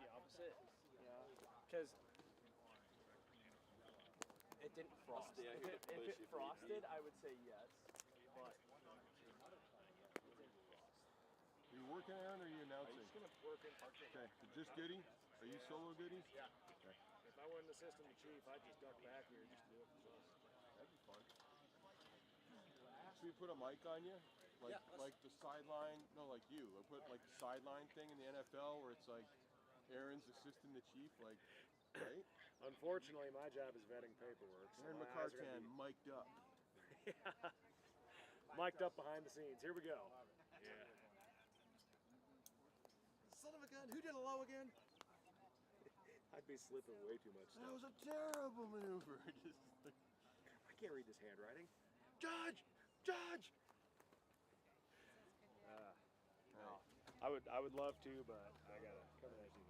the opposite. Yeah, because it didn't frost. If it frosted, I would say yes, but it didn't frost. Are you working, Aaron, or are you announcing? I'm just gonna work in parking. Okay, just Goody? Are you solo Goody? Yeah. Okay. If I wasn't assistant to chief, I'd just duck back here and just do it for us. That'd be fun. Should we put a mic on you? Like, like the sideline, no, like you. I put like the sideline thing in the NFL where it's like Aaron's assistant to chief, like, right? Unfortunately, my job is vetting paperwork. So Aaron McCartan mic'd up. Yeah. Mic'd up behind the scenes. Here we go. Yeah. Son of a gun, who did a low again? I'd be slipping way too much stuff. That was a terrible maneuver. I can't read this handwriting. Judge! Judge! No. I would love to, but I gotta come as you.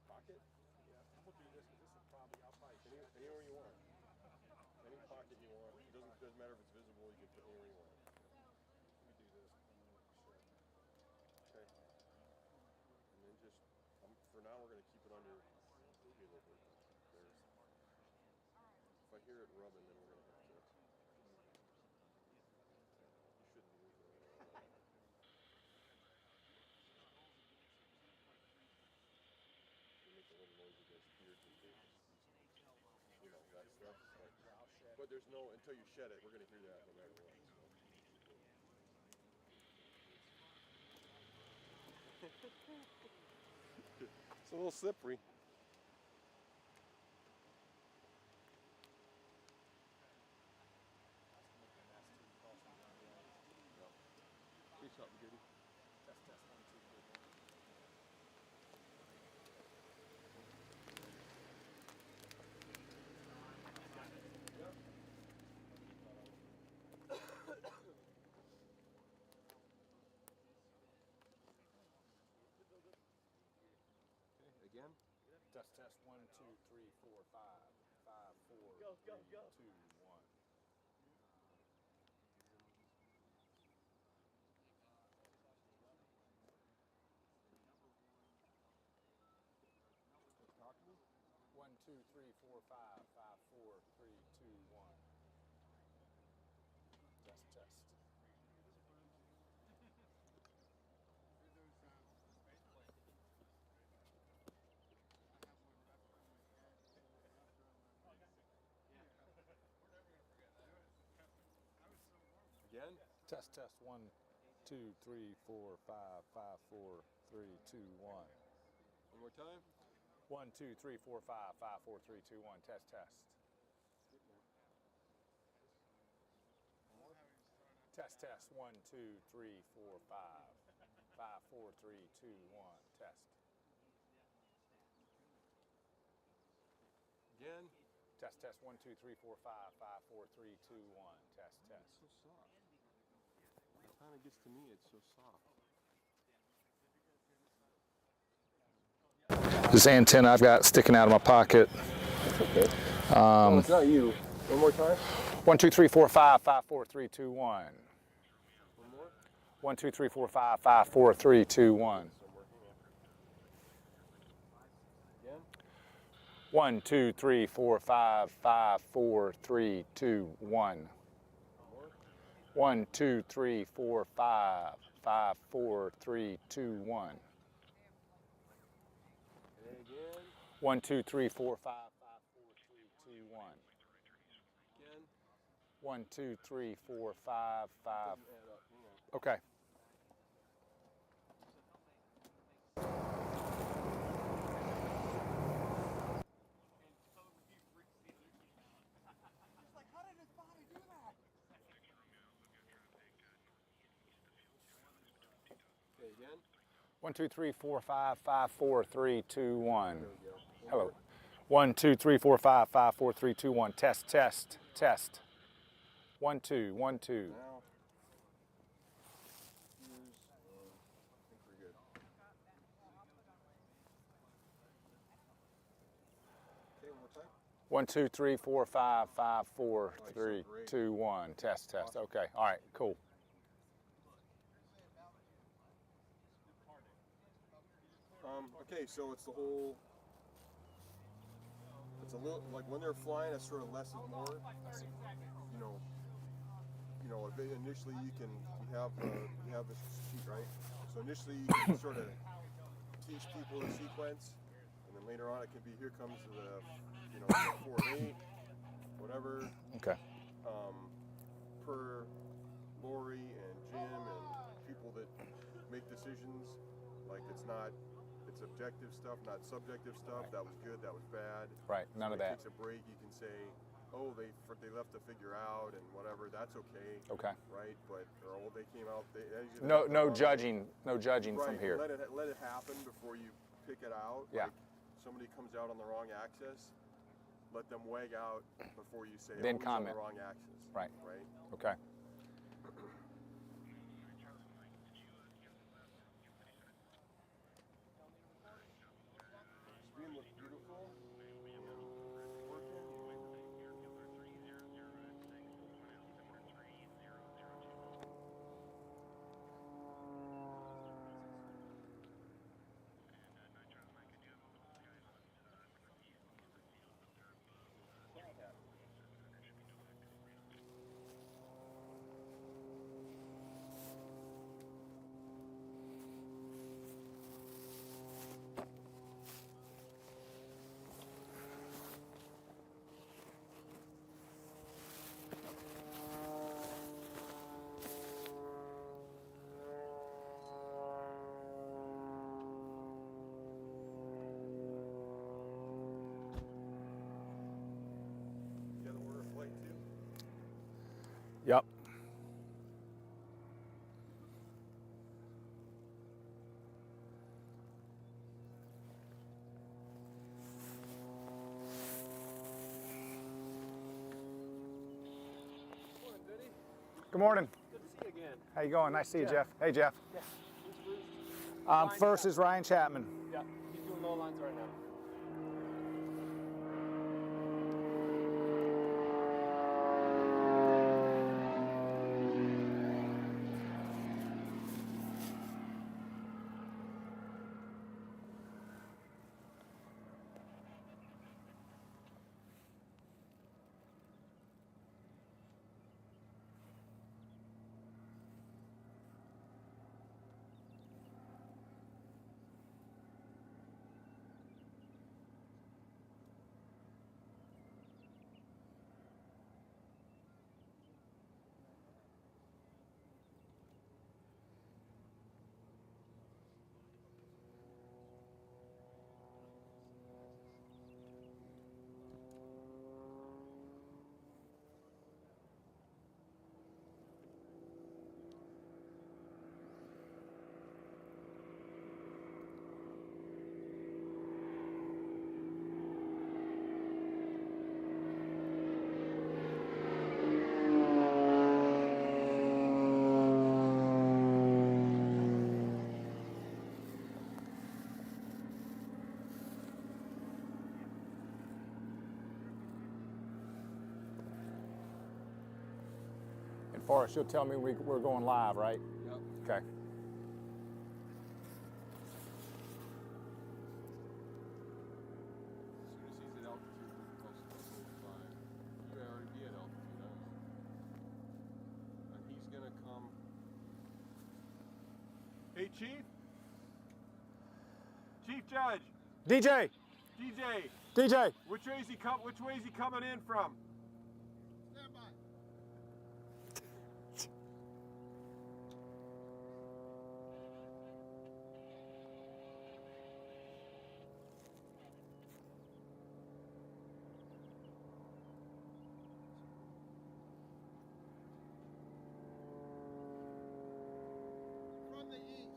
Pocket? Yeah, we'll do this because this is probably, I'll probably anywhere you want. Any pocket you want. It doesn't matter if it's visible, you can put anywhere you want. Let me do this. Okay. And then just, for now we're going to keep it under, maybe a little bit. If I hear it rubbing, then we're going to have to. You shouldn't move it. You make a little noise against here just to, you know, that stuff. But there's no, until you shed it, we're going to hear that no matter what. It's a little slippery. Say something, Goody. Test, 1, 2, 3. Again? Test 1, 2, 3, 4, 5, 5, 4, Go, 3, go. 2, 1. Talk to me? 1, 2, 3, 4, 5, 5, 4, 3, 2, 1. Test. Again? Test 1, 2, 3, 4, 5, 5, 4, 3, 2, 1. One more time? 1, 2, 3, 4, 5, 5, 4, 3, 2, 1. Test. Test 1, 2, 3, 4, 5, 5, 4, 3, 2, 1. Test. Again? Test 1, 2, 3, 4, 5, 5, 4, 3, 2, 1. Test. It's so soft. It kind of gets to me, it's so soft. This antenna I've got sticking out of my pocket. Okay. No, it's not you. One more time? 1, 2, 3, 4, 5, 5, 4, 3, 2, 1. One more? 1, 2, 3, 4, 5, 5, 4, 3, 2, 1. Again? 1, 2, 3, 4, 5, 5, 4, 3, 2, 1. 1, 2, 3, 4, 5, 5, 4, 3, 2, 1. And again? 1, 2, 3, 4, 5, 5, 4, 3, 2, 1. Again? 1, 2, 3, 4, 5, 5. Doesn't add up. Hang on. Okay. Okay, again? 1, 2, 3, 4, 5, 5, 4, 3, 2, 1. There we go. Hello. 1, 2, 3, 4, 5, 5, 4, 3, 2, 1. Test. 1, 2, 1, 2. Now, here's, I think we're good. Okay, one more time. 1, 2, 3, 4, 5, 5, 4, 3, 2, 1. Test. Okay. All right. Cool. Okay, so it's the whole. It's a little like when they're flying, it's sort of less is more. Initially you have this sheet, right? So initially you can sort of teach people the sequence, and then later on it can be here comes the 4 and 8, whatever. Okay. Per Lori and Jim and people that make decisions, like it's objective stuff, not subjective stuff. Right. That was good, that was bad. Right, none of that. Takes a break, you can say, oh, they left the figure out and whatever. That's okay. Okay. Right, but they came out. No judging right, from here. Let it happen before you pick it out. Yeah. Like somebody comes out on the wrong axis, let them wag out before you say, Then he's comment. on the wrong axis. Right. Right. Okay. Screen looks beautiful. Yep. Morning, Goody. Good morning. Good to see you again. How you going? Nice to see you, Jeff. Jeff. Hey, Jeff. Yeah. Who's first? First is Ryan Champman. Yeah, he's doing low lines right now. Forrest, you'll tell me we're going live, right? Yep. Okay. As soon as he's at altitude, we're close to flying. You already be at altitude, huh? And he's gonna come. Hey, Chief. Chief Judge. DJ. DJ. Which way is he coming in from? From the east.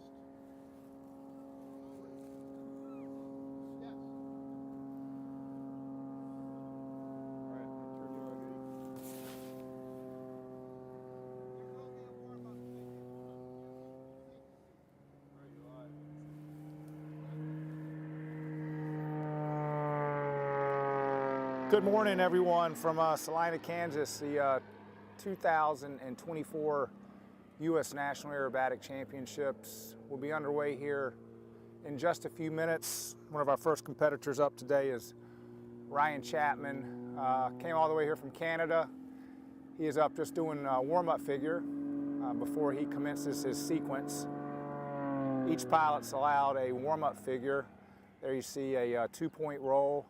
Good morning, everyone, from Salina, Kansas. The 2024 US National Aerobatic Championships will be underway here in just a few minutes. One of our first competitors up today is Ryan Champman. Came all the way here from Canada. He is up just doing a warm-up figure before he commences his sequence. Each pilot's allowed a warm-up figure. There you see a 2-point roll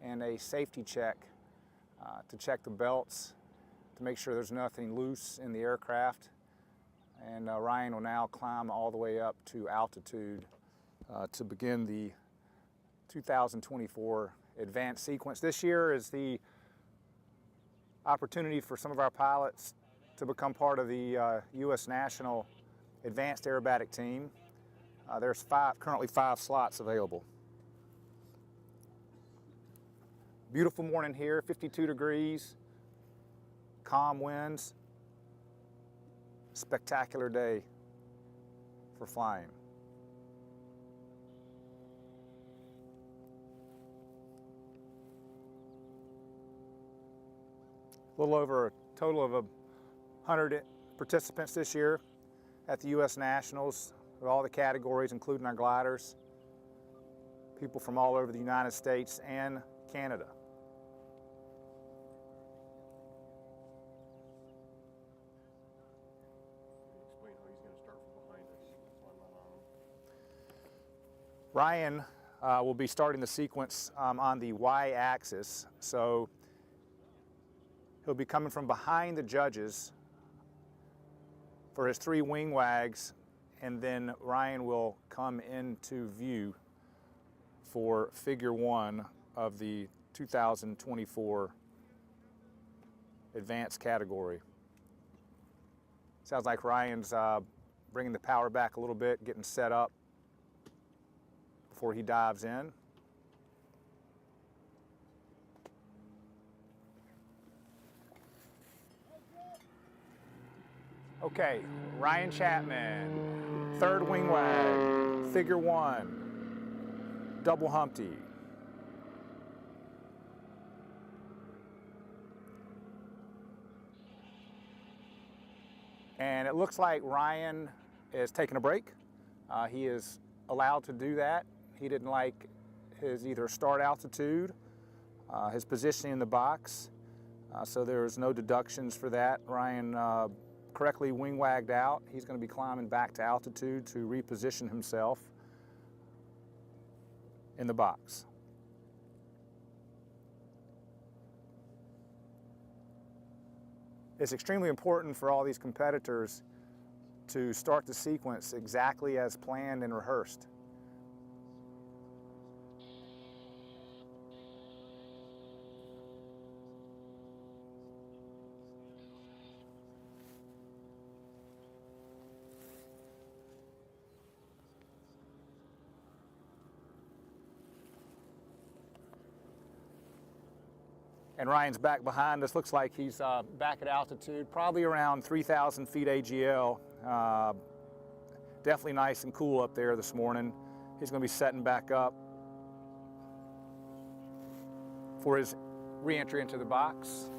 and a safety check to check the belts, to make sure there's nothing loose in the aircraft. And Ryan will now climb all the way up to altitude to begin the 2024 advanced sequence. This year is the opportunity for some of our pilots to become part of the US National Advanced Aerobatic Team. There's currently 5 slots available. Beautiful morning here, 52 degrees, calm winds, spectacular day for flying. A little over a total of 100 participants this year at the US Nationals, with all the categories, including our gliders. People from all over the United States and Canada. Explain how he's going to start from behind us. Ryan will be starting the sequence on the y-axis, so he'll be coming from behind the judges for his 3 wing wags, and then Ryan will come into view for figure 1 of the 2024 advanced category. Sounds like Ryan's bringing the power back a little bit, getting set up before he dives in. Okay, Ryan Champman, 3rd wing wag, figure 1, double Humpty. And it looks like Ryan is taking a break. He is allowed to do that. He didn't like his either start altitude, his positioning in the box, so there's no deductions for that. Ryan correctly wing wagged out. He's going to be climbing back to altitude to reposition himself in the box. It's extremely important for all these competitors to start the sequence exactly as planned and rehearsed. And Ryan's back behind us. Looks like he's back at altitude, probably around 3,000 feet AGL. Definitely nice and cool up there this morning. He's going to be setting back up for his re-entry into the box.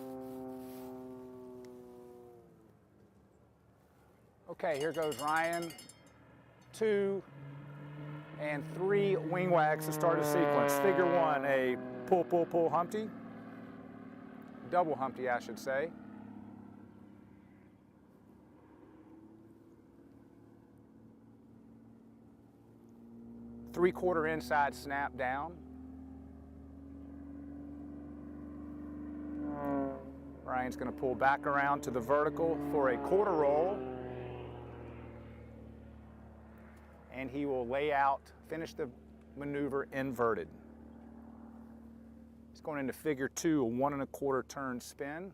Okay, here goes Ryan. 2 and 3 wing wags to start a sequence. Figure 1, a pull, pull, pull Humpty. Double Humpty, I should say. Three-quarter inside snap down. Ryan's going to pull back around to the vertical for a quarter roll. And he will lay out, finish the maneuver inverted. He's going into figure 2, a 1 1/4 turn spin.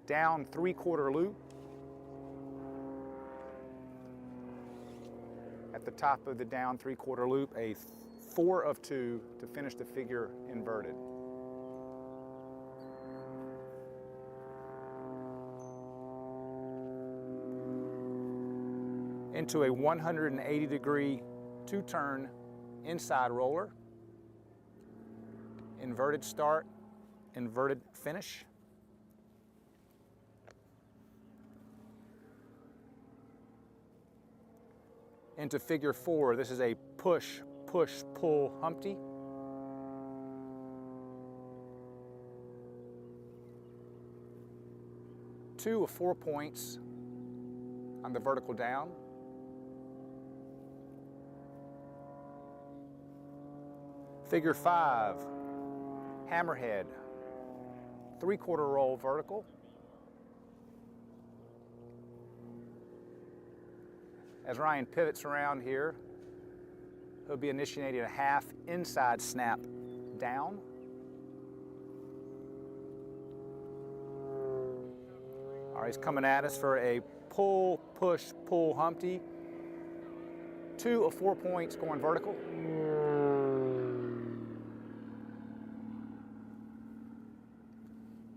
Down 3/4 loop. At the top of the down 3/4 loop, a 4 of 2 to finish the figure inverted. Into a 180-degree 2-turn inside roller. Inverted start, inverted finish. into figure 4. This is a push, push, pull Humpty. Two of 4 points on the vertical down. Figure 5, hammerhead, 3/4 roll vertical. As Ryan pivots around here, he'll be initiating a half inside snap down. All right, he's coming at us for a pull, push, pull Humpty. 2 of 4 points going vertical.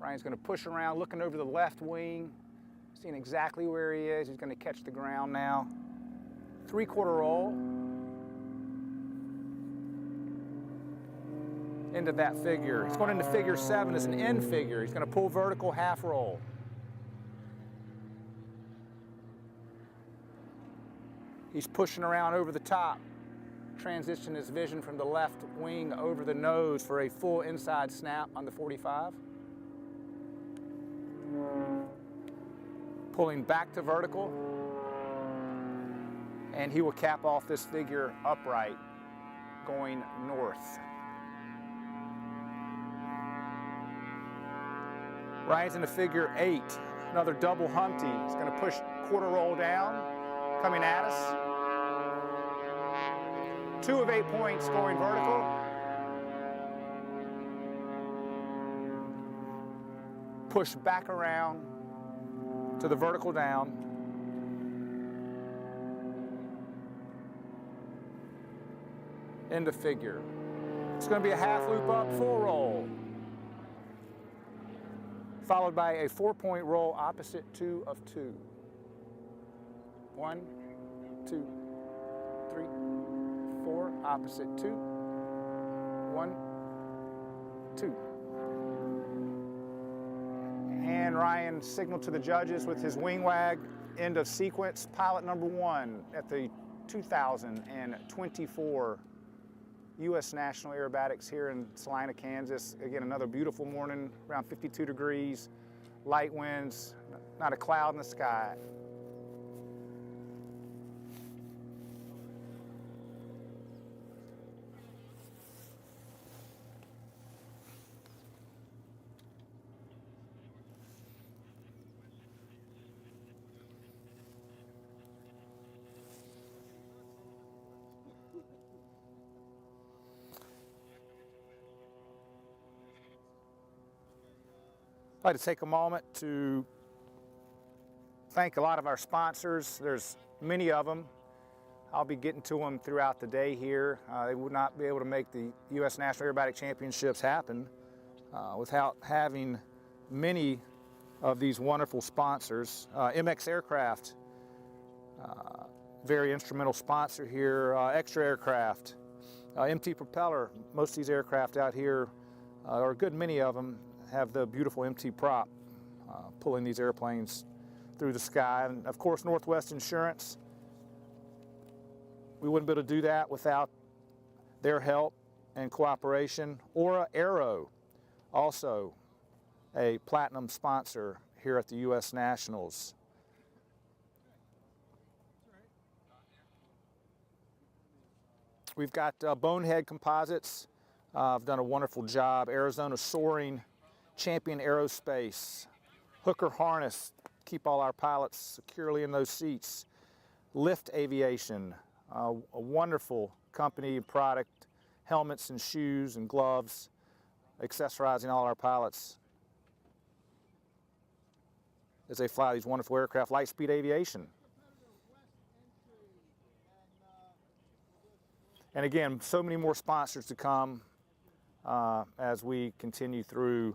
Ryan's going to push around, looking over the left wing, seeing exactly where he is. He's going to catch the ground now. 3/4 roll. Into that figure. He's going into figure 7 as an end figure. He's going to pull vertical, half roll. He's pushing around over the top. Transition his vision from the left wing over the nose for a full inside snap on the 45. Pulling back to vertical. And he will cap off this figure upright, going north. Ryan's into figure 8, another double Humpty. He's going to push 1/4 roll down, coming at us. 2 of 8 points going vertical. Push back around to the vertical down. Into figure. It's going to be a half loop up, full roll. Followed by a 4-point roll opposite 2 of 2. 1, 2, 3, 4, opposite 2. 1, 2. And Ryan signaled to the judges with his wing wag, end of sequence, pilot number 1 at the 2024 US National Aerobatics here in Salina, Kansas. Again, another beautiful morning, around 52 degrees, light winds, not a cloud in the sky. I'd like to take a moment to thank a lot of our sponsors. There's many of them. I'll be getting to them throughout the day here. They would not be able to make the US National Aerobatic Championships happen without having many of these wonderful sponsors. MX Aircraft, very instrumental sponsor here. Extra Aircraft, MT Propeller. Most of these aircraft out here, or a good many of them, have the beautiful MT prop pulling these airplanes through the sky. And of course, Northwest Insurance. We wouldn't be able to do that without their help and cooperation. Aura Aero, also a platinum sponsor here at the US Nationals. We've got Bonehead Composites. I've done a wonderful job. Arizona Soaring, Champman Aerospace, Hooker Harness, keep all our pilots securely in those seats. Lift Aviation, a wonderful company and product, helmets and shoes and gloves, accessorizing all our pilots as they fly these wonderful aircraft. Lightspeed Aviation. And again, so many more sponsors to come as we continue through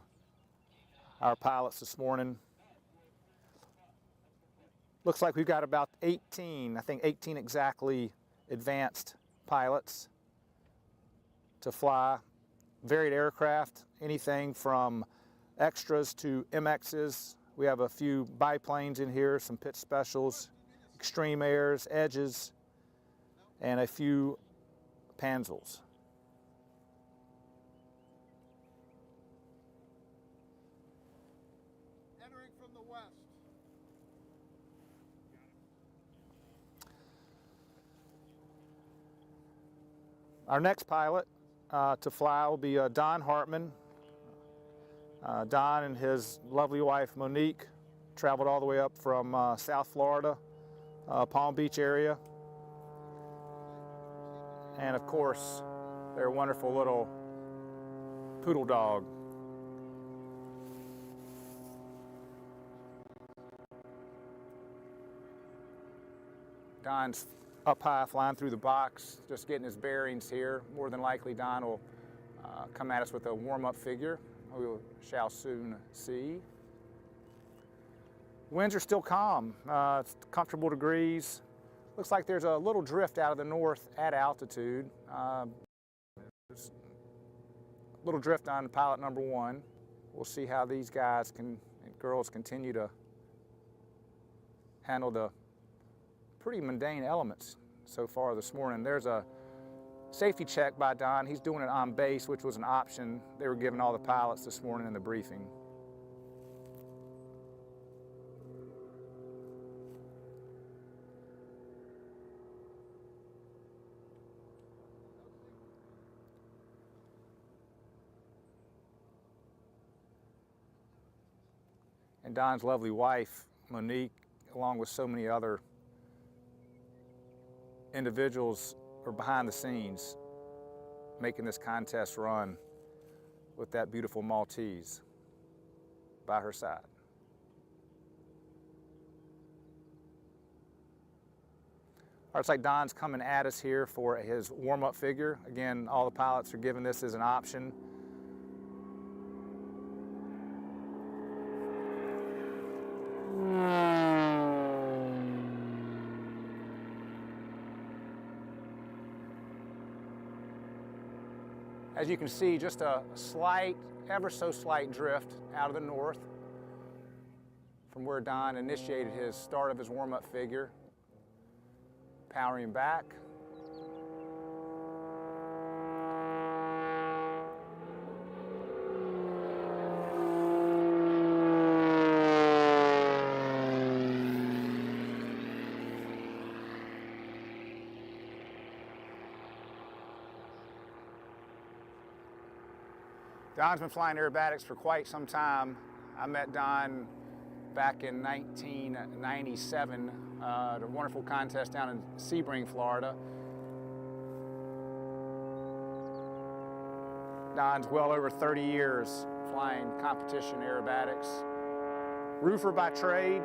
our pilots this morning. Looks like we've got about 18, I think 18 exactly, advanced pilots to fly varied aircraft, anything from extras to MXs. We have a few biplanes in here, some pit specials, extreme airs, edges, and a few Panzels. Entering from the west. Our next pilot to fly will be Don Hartmann. Don and his lovely wife Monique traveled all the way up from South Florida, Palm Beach area. And of course, their wonderful little poodle dog. Don's up high, flying through the box, just getting his bearings here. More than likely, Don will come at us with a warm-up figure. We shall soon see. Winds are still calm. It's comfortable degrees. Looks like there's a little drift out of the north at altitude. There's a little drift on pilot number 1. We'll see how these guys and girls continue to handle the pretty mundane elements so far this morning. There's a safety check by Don. He's doing it on base, which was an option they were giving all the pilots this morning in the briefing. And Don's lovely wife, Monique, along with so many other individuals, are behind the scenes making this contest run with that beautiful Maltese by her side. Looks like Don's coming at us here for his warm-up figure. Again, all the pilots are given this as an option. As you can see, just a slight, ever so slight drift out of the north from where Don initiated his start of his warm-up figure. Powering back. Don's been flying aerobatics for quite some time. I met Don back in 1997 at a wonderful contest down in Sebring, Florida. Don's well over 30 years flying competition aerobatics. Roofer by trade.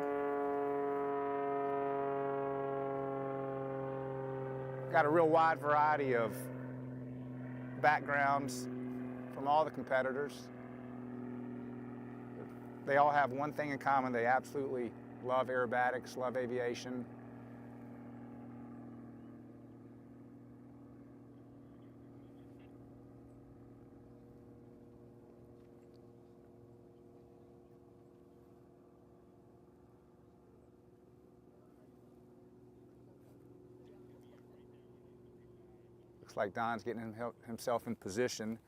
Got a real wide variety of backgrounds from all the competitors. They all have one thing in common: they absolutely love aerobatics, love aviation. Looks like Don's getting himself in position.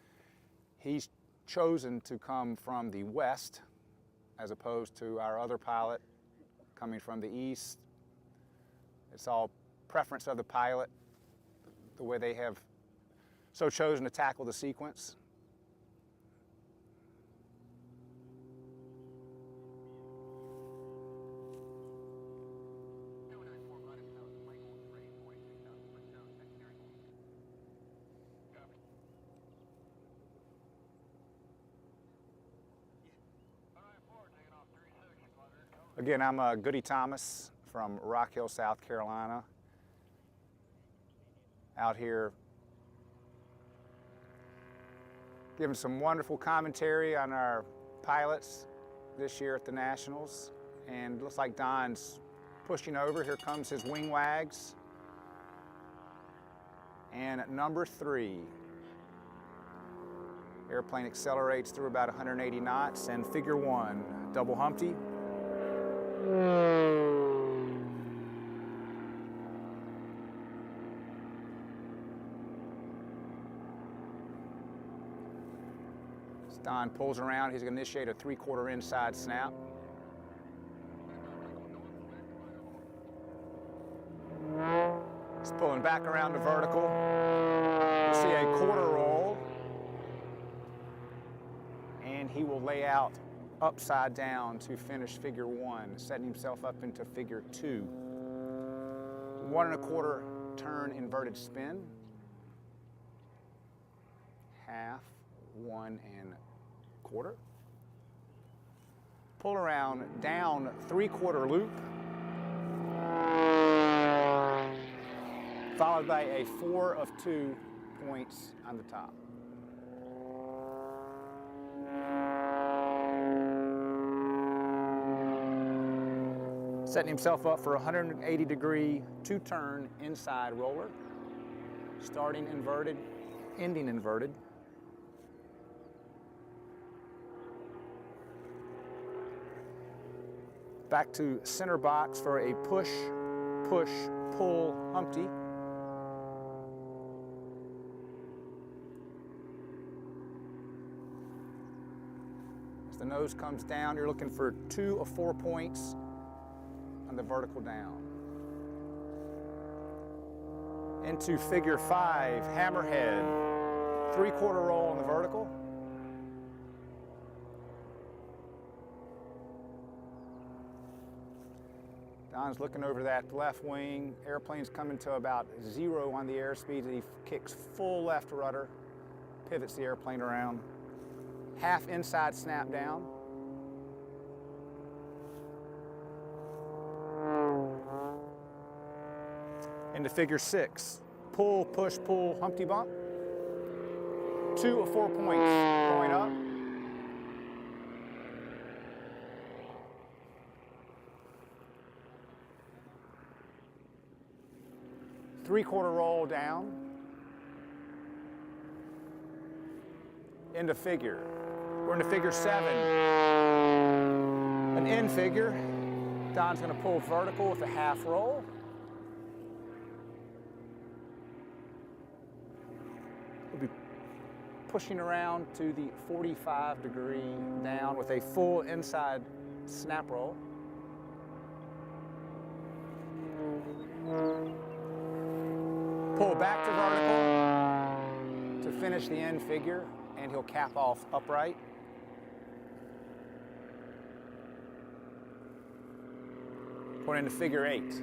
He's chosen to come from the west as opposed to our other pilot coming from the east. It's all preference of the pilot, the way they have so chosen to tackle the sequence. Again, I'm Goody Thomas from Rock Hill, South Carolina. Out here giving some wonderful commentary on our pilots this year at the Nationals. And looks like Don's pushing over. Here comes his wing wags. And at number 3, airplane accelerates through about 180 knots, and figure 1, double Humpty. Don pulls around. He's going to initiate a 3/4 inside snap. He's pulling back around to vertical. You see a 1/4 roll. And he will lay out upside down to finish figure 1, setting himself up into figure 2. 1 1/4 turn inverted spin. Half, 1 1/4. Pull around, down 3/4 loop. Followed by a 4 of 2 points on the top. Setting himself up for a 180-degree 2-turn inside roller. Starting inverted, ending inverted. Back to center box for a push, push, pull, Humpty. As the nose comes down, you're looking for 2 of 4 points on the vertical down. Into figure 5, hammerhead, 3/4 roll on the vertical. Don's looking over that left wing. Airplane's coming to about 0 on the airspeed, and he kicks full left rudder, pivots the airplane around. Half inside snap down. Into figure 6, pull, push, pull, Humpty bump. 2 of 4 points going up. Three-quarter roll down. Into figure. We're into figure 7. An in figure. Don's going to pull vertical with a half roll. We'll be pushing around to the 45-degree down with a full inside snap roll. Pull back to vertical to finish the end figure, and he'll cap off upright. Going into figure 8.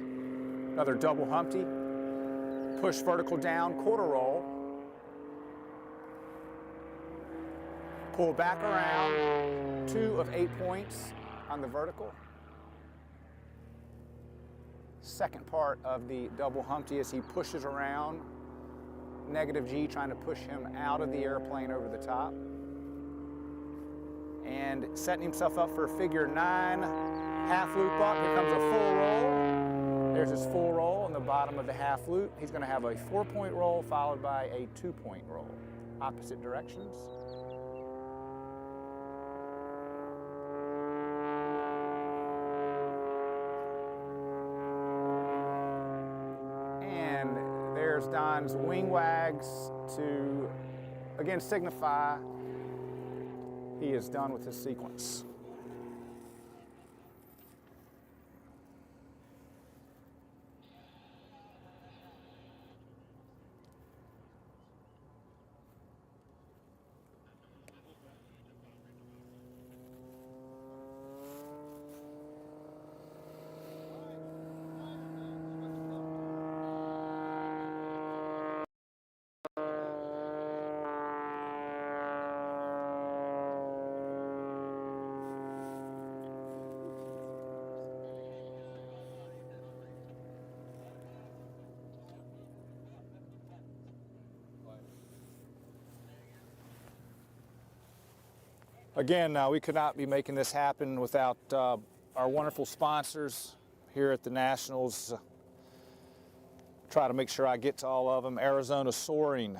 Another double Humpty. Push vertical down, quarter roll. Pull back around, 2 of 8 points on the vertical. Second part of the double Humpty as he pushes around, negative G trying to push him out of the airplane over the top. And setting himself up for figure 9, half loop up, here comes a full roll. There's his full roll on the bottom of the half loop. He's going to have a 4-point roll followed by a 2-point roll, opposite directions. There's Don's wing wags to, again, signify he is done with his sequence. Again, we could not be making this happen without our wonderful sponsors here at the Nationals. Try to make sure I get to all of them. Arizona Soaring,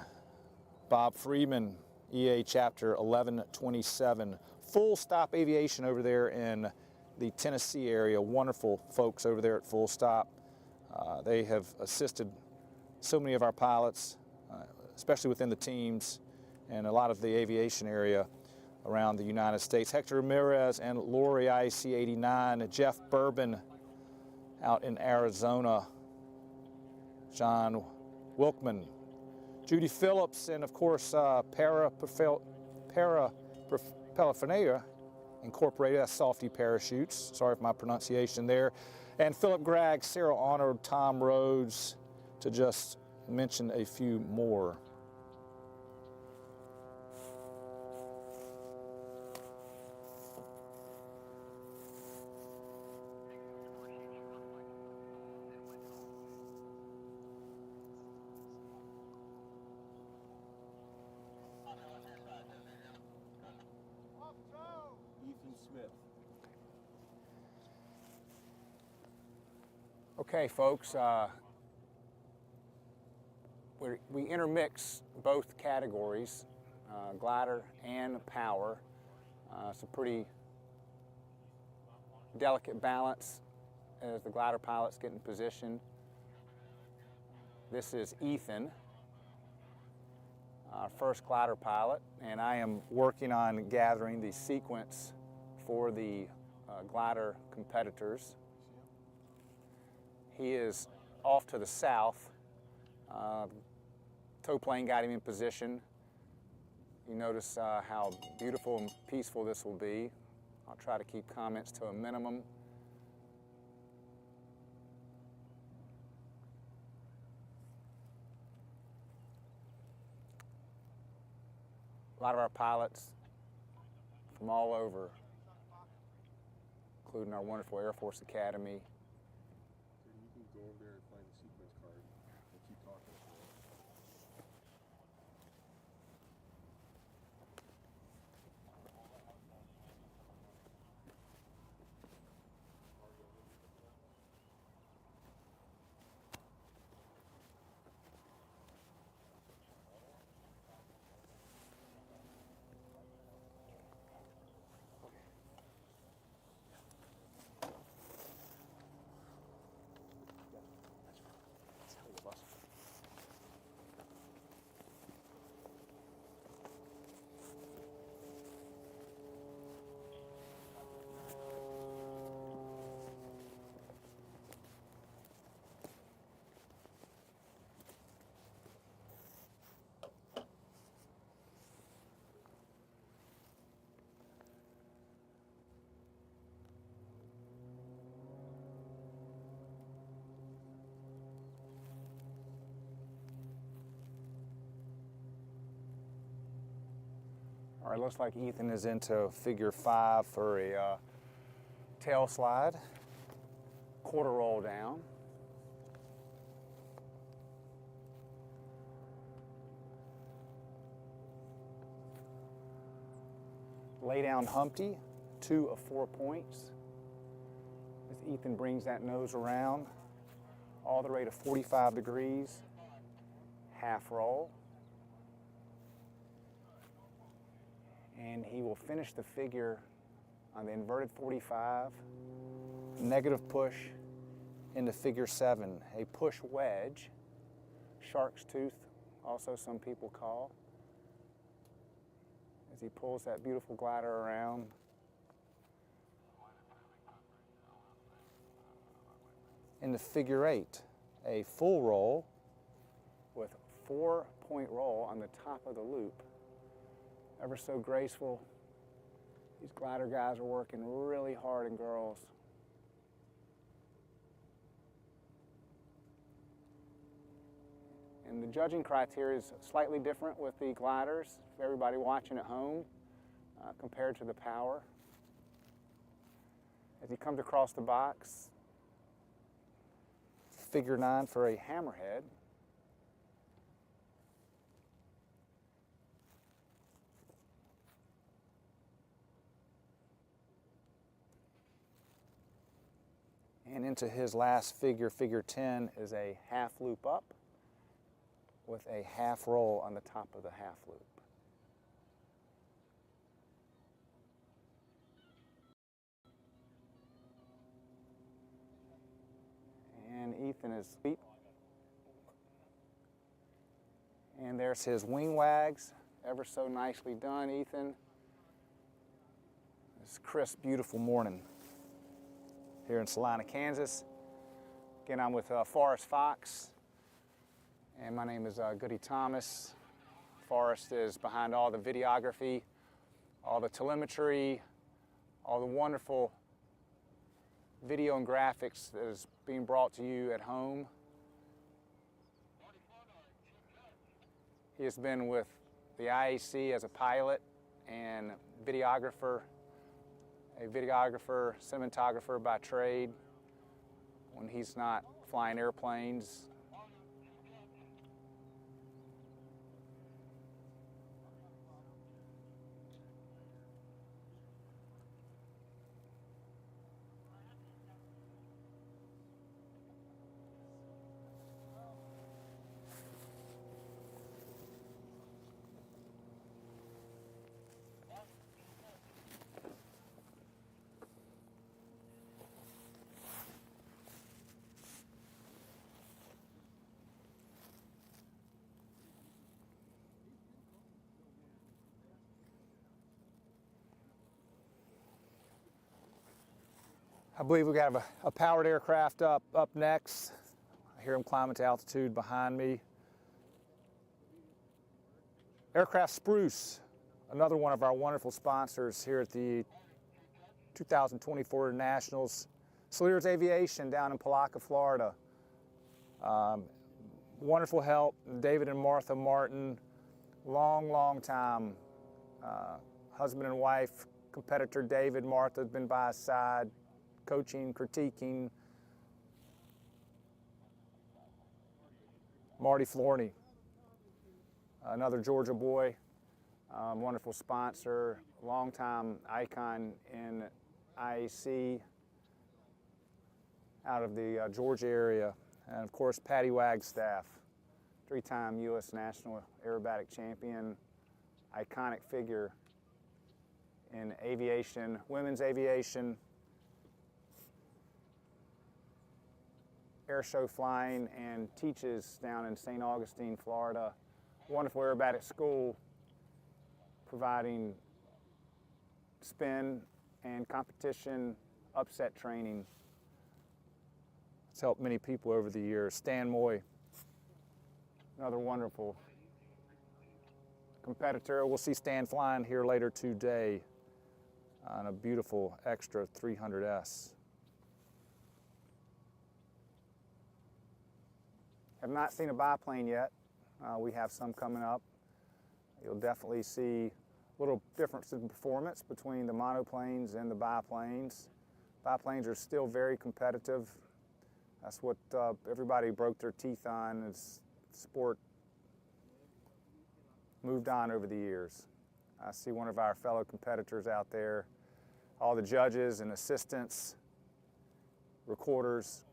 Bob Freeman, EA Chapter 1127. Full Stop Aviation over there in the Tennessee area. Wonderful folks over there at Full Stop. They have assisted so many of our pilots, especially within the teams and a lot of the aviation area. around the United States. Hector Ramirez and Lori IC89, Jeff Bourbon out in Arizona, John Wilkman, Judy Phillips, and of course Paraphernalia Incorporated, that's Softy Parachutes, sorry for my pronunciation there, and Philip Gregg, Sarah Arnold, Tom Rhodes, to just mention a few more. Ethan Smith. Okay, folks, we intermix both categories, glider and power. It's a pretty delicate balance as the glider pilots get in position. This is Ethan, our first glider pilot, and I am working on gathering the sequence for the glider competitors. He is off to the south. Tow plane got him in position. You notice how beautiful and peaceful this will be. I'll try to keep comments to a minimum. A lot of our pilots from all over, including our wonderful Air Force Academy. You can go over there and find the sequence card and keep talking. All right, looks like Ethan is into figure 5 for a tail slide, quarter roll down. Lay down Humpty, 2 of 4 points. As Ethan brings that nose around, all the way to 45 degrees, half roll. And he will finish the figure on the inverted 45, negative push into figure 7, a push wedge, shark's tooth, also some people call, as he pulls that beautiful glider around. Into figure 8, a full roll with 4-point roll on the top of the loop. Ever so graceful. These glider guys are working really hard, and girls. And the judging criteria is slightly different with the gliders for everybody watching at home compared to the power. As he comes across the box, figure 9 for a hammerhead. And into his last figure, figure 10, is a half loop up with a half roll on the top of the half loop. And Ethan is sweet. And there's his wing wags, ever so nicely done, Ethan. It's a crisp, beautiful morning here in Salina, Kansas. Again, I'm with Forrest Fox, and my name is Goody Thomas. Forrest is behind all the videography, all the telemetry, all the wonderful video and graphics that is being brought to you at home. He has been with the IAC as a pilot and videographer, a videographer, cinematographer by trade when he's not flying airplanes. I believe we got a powered aircraft up next. I hear him climbing to altitude behind me. Aircraft Spruce, another one of our wonderful sponsors here at the 2024 Nationals. Stewards Aviation down in Palaca, Florida. Wonderful help. David and Martha Martin, long time. Husband and wife, competitor David, Martha has been by his side, coaching, critiquing. Marty Flournoy, another Georgia boy, wonderful sponsor, longtime icon in IAC out of the Georgia area. And of course, Patty Wagstaff, three-time US National Aerobatic Champion, iconic figure in aviation, women's aviation, air show flying, and teaches down in St. Augustine, Florida. Wonderful aerobatic school providing spin and competition upset training. It's helped many people over the years. Stan Moy, another wonderful competitor. We'll see Stan flying here later today on a beautiful extra 300S. Have not seen a biplane yet. We have some coming up. You'll definitely see a little difference in performance between the monoplanes and the biplanes. Biplanes are still very competitive. That's what everybody broke their teeth on as sport moved on over the years. I see one of our fellow competitors out there, all the judges and assistants, recorders.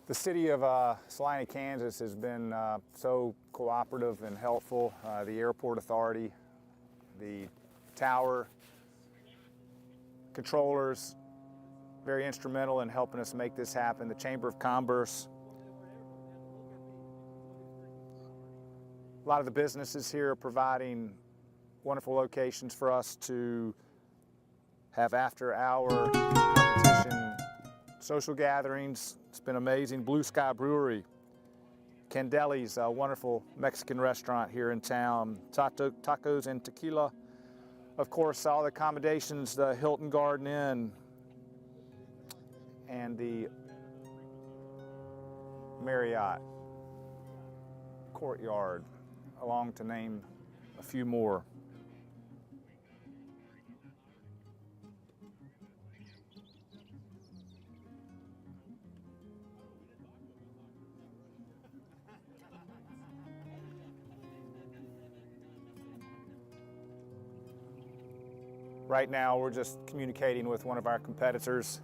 The city of Salina, Kansas has been so cooperative and helpful. The airport authority, the tower, controllers, very instrumental in helping us make this happen. The Chamber of Commerce. A lot of the businesses here are providing wonderful locations for us to have after-hour competition, social gatherings. It's been amazing. Blue Sky Brewery, Candeli's, a wonderful Mexican restaurant here in town, tacos and tequila. Of course, all the accommodations, the Hilton Garden Inn and the Marriott Courtyard, along to name a few more. Right now, we're just communicating with one of our competitors.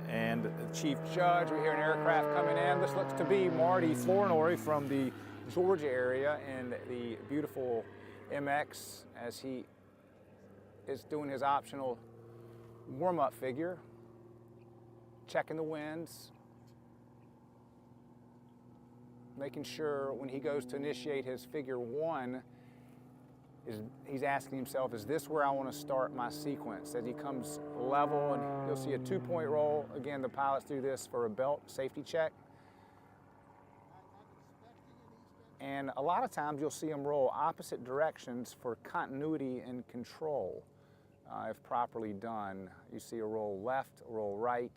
And the chief judge, we hear an aircraft coming in. This looks to be Marty Flournoy from the Georgia area in the beautiful MX as he is doing his optional warm-up figure, checking the winds, making sure when he goes to initiate his figure 1, he's asking himself, is this where I want to start my sequence? As he comes level, and you'll see a 2-point roll. Again, the pilots do this for a belt safety check. And a lot of times you'll see them roll opposite directions for continuity and control. If properly done, you see a roll left, a roll right,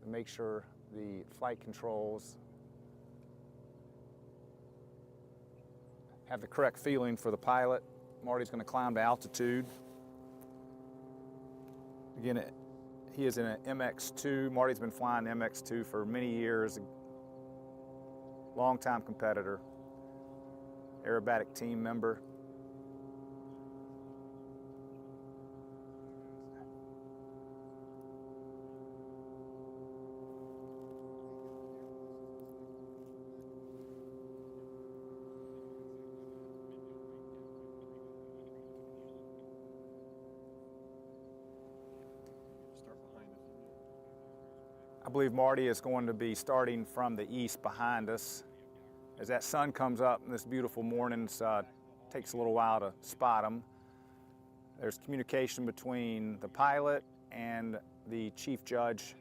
to make sure the flight controls have the correct feeling for the pilot. Marty's going to climb to altitude. Again, he is in an MX2. Marty's been flying MX2 for many years. Longtime competitor, aerobatic team member. I believe Marty is going to be starting from the east behind us. As that sun comes up in this beautiful morning, takes a little while to spot him. There's communication between the pilot and the chief judge,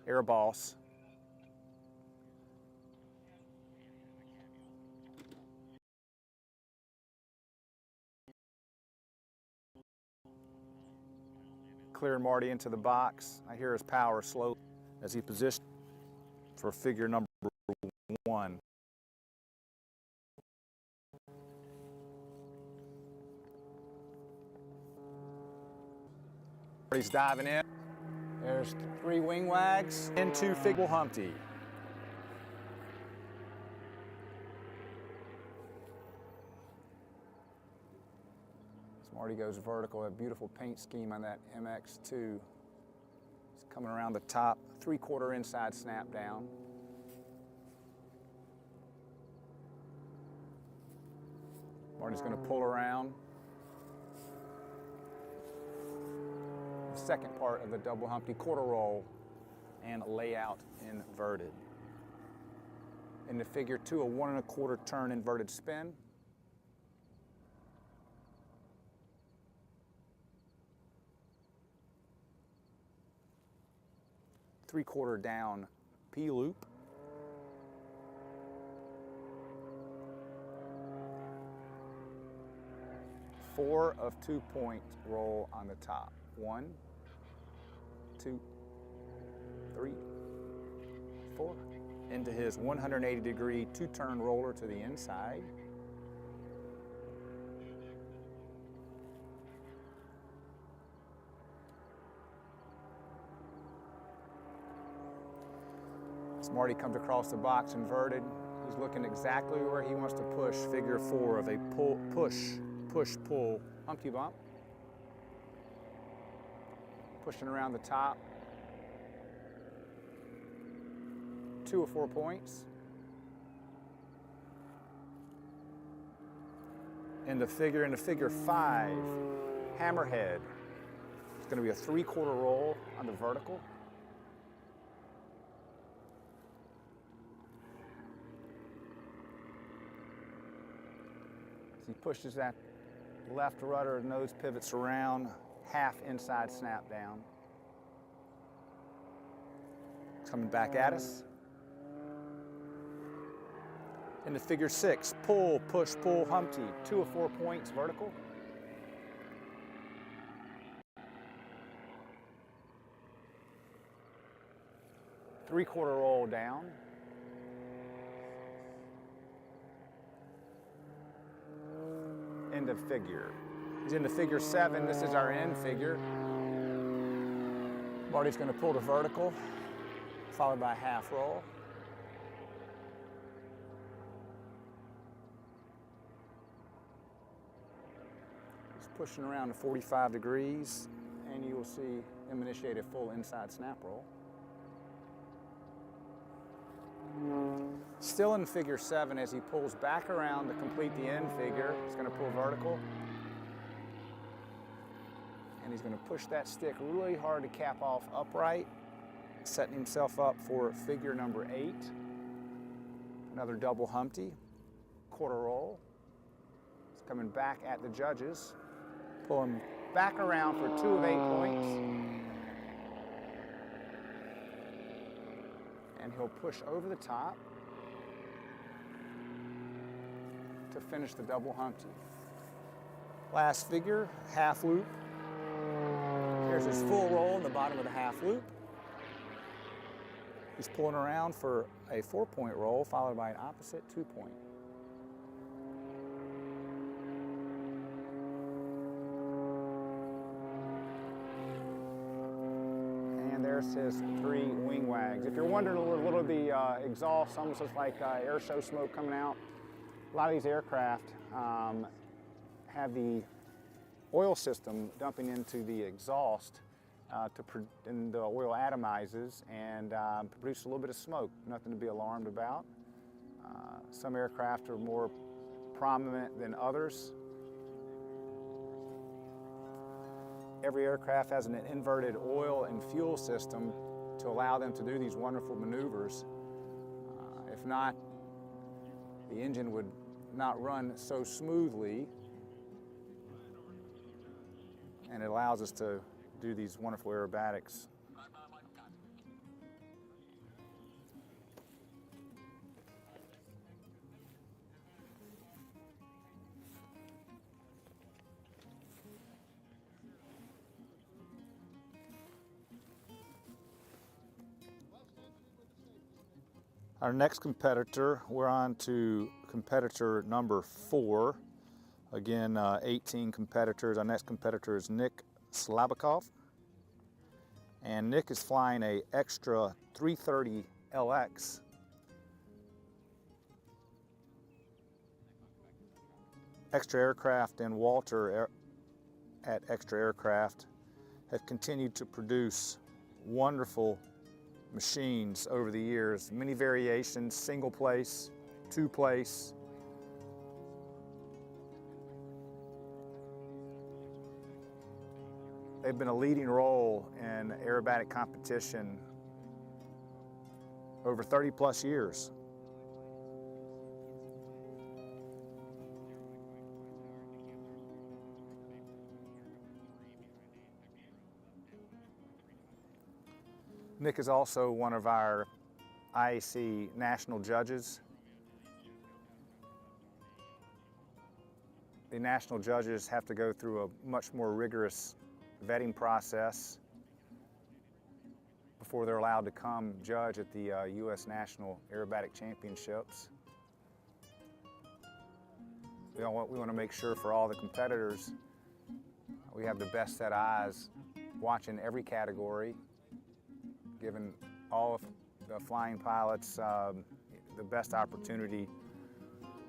air boss. Clearing Marty into the box. I hear his power slow as he positions for figure number 1. Marty's diving in. There's 3 wing wags into figure Humpty. As Marty goes vertical, a beautiful paint scheme on that MX2. It's coming around the top, 3/4 inside snap down. Marty's going to pull around. The second part of the double Humpty quarter roll and layout inverted. In the figure 2, a 1 1/4 turn inverted spin. Three-quarter down P-loop. Four of 2-point roll on the top. 1, 2, 3, 4. Into his 180-degree 2-turn roller to the inside. As Marty comes across the box inverted, he's looking exactly where he wants to push figure 4 of a pull, push-pull Humpty bump. Pushing around the top. 2 of 4 points. In the figure 5, hammerhead. It's going to be a 3/4 roll on the vertical. He pushes that left rudder, nose pivots around, half inside snap down. Coming back at us. Into figure 6, pull, push, pull, Humpty, 2 of 4 points vertical. Three-quarter roll down. End of figure. He's into figure 7. This is our end figure. Marty's going to pull the vertical, followed by a half roll. pushing around to 45 degrees, and you will see him initiate a full inside snap roll. Still in figure 7 as he pulls back around to complete the end figure. He's going to pull vertical. And he's going to push that stick really hard to cap off upright, setting himself up for figure number 8. Another double Humpty, quarter roll. He's coming back at the judges, pulling back around for 2 of 8 points. And he'll push over the top to finish the double Humpty. Last figure, half loop. Here's his full roll in the bottom of the half loop. He's pulling around for a 4-point roll, followed by an opposite 2-point. And there's his 3 wing wags. If you're wondering a little of the exhaust, almost looks like air show smoke coming out. A lot of these aircraft have the oil system dumping into the exhaust and the oil atomizes and produce a little bit of smoke. Nothing to be alarmed about. Some aircraft are more prominent than others. Every aircraft has an inverted oil and fuel system to allow them to do these wonderful maneuvers. If not, the engine would not run so smoothly, and it allows us to do these wonderful aerobatics. Our next competitor, we're on to competitor number 4. Again, 18 competitors. Our next competitor is Nick Slabakov. And Nick is flying a Extra 330 LX. Extra Aircraft and Walter at Extra Aircraft have continued to produce wonderful machines over the years. Many variations, single place, 2 place. They've been a leading role in aerobatic competition over 30 plus years. Nick is also one of our IAC national judges. The national judges have to go through a much more rigorous vetting process before they're allowed to come judge at the US National Aerobatic Championships. We want to make sure for all the competitors we have the best set of eyes watching every category, giving all of the flying pilots the best opportunity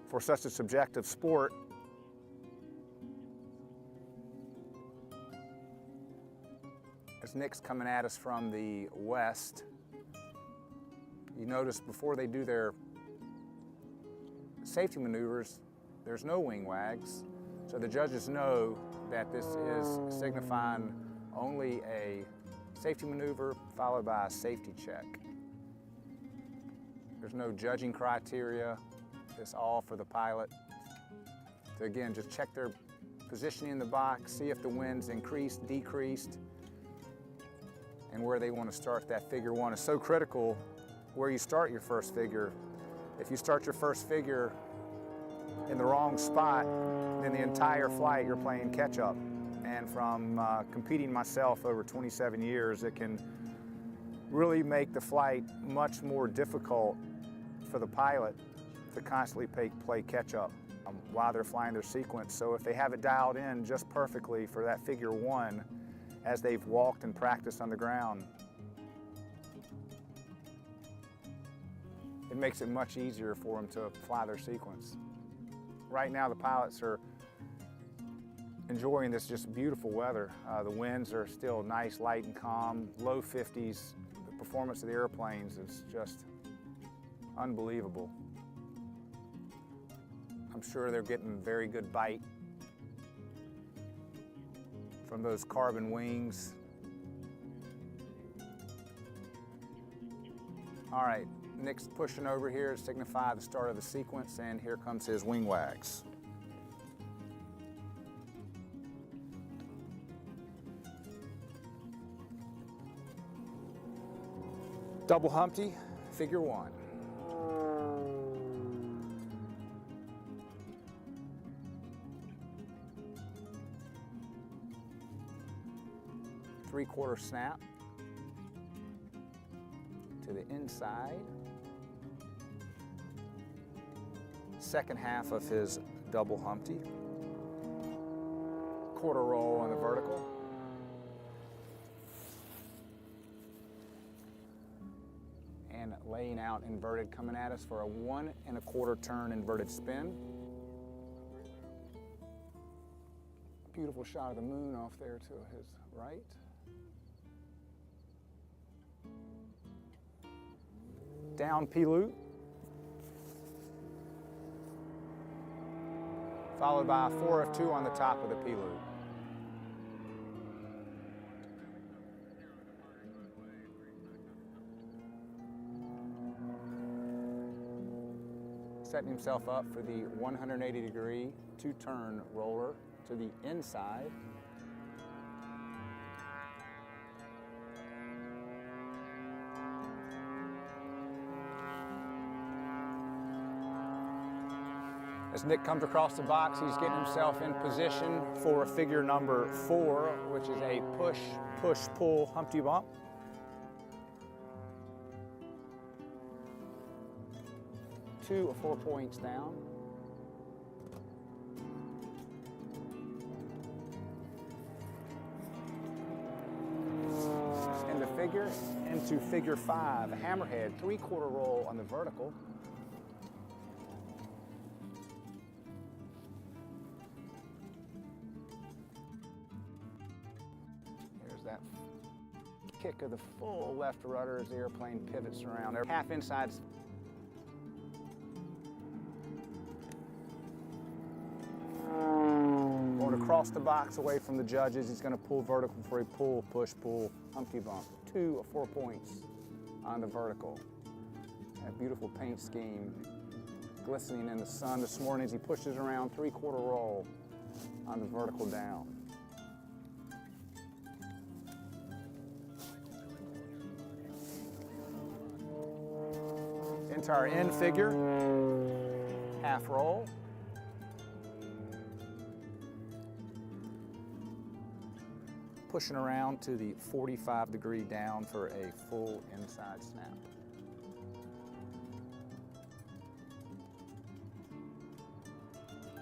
for such a subjective sport. As Nick's coming at us from the west, you notice before they do their safety maneuvers, there's no wing wags. So the judges know that this is signifying only a safety maneuver followed by a safety check. There's no judging criteria. It's all for the pilot to, again, just check their positioning in the box, see if the wind's increased, decreased, and where they want to start that figure 1 is so critical where you start your first figure. If you start your first figure in the wrong spot, then the entire flight you're playing catch up. And from competing myself over 27 years, it can really make the flight much more difficult for the pilot to constantly play catch up while they're flying their sequence. So if they have it dialed in just perfectly for that figure 1, as they've walked and practiced on the ground, it makes it much easier for them to fly their sequence. Right now the pilots are enjoying this just beautiful weather. The winds are still nice, light and calm, low 50s. The performance of the airplanes is just unbelievable. I'm sure they're getting very good bite from those carbon wings. All right, Nick's pushing over here to signify the start of the sequence, and here comes his wing wags. Double Humpty, figure 1. Three-quarter snap to the inside. Second half of his double Humpty. Quarter roll on the vertical. And laying out inverted, coming at us for a 1 1/4 turn inverted spin. Beautiful shot of the moon off there to his right. Down P-loop, followed by a 4 of 2 on the top of the P-loop. Setting himself up for the 180-degree 2-turn roller to the inside. As Nick comes across the box, he's getting himself in position for figure number 4, which is a push, push, pull Humpty bump. Two of 4 points down. And the figure into figure 5, a hammerhead, 3/4 roll on the vertical. That kick of the full left rudder as the airplane pivots around. Half inside. Going across the box away from the judges. He's going to pull vertical for a pull, push, pull, Humpty bump. 2 of 4 points on the vertical. That beautiful paint scheme glistening in the sun this morning as he pushes around 3/4 roll on the vertical down. Into our end figure, half roll. Pushing around to the 45-degree down for a full inside snap.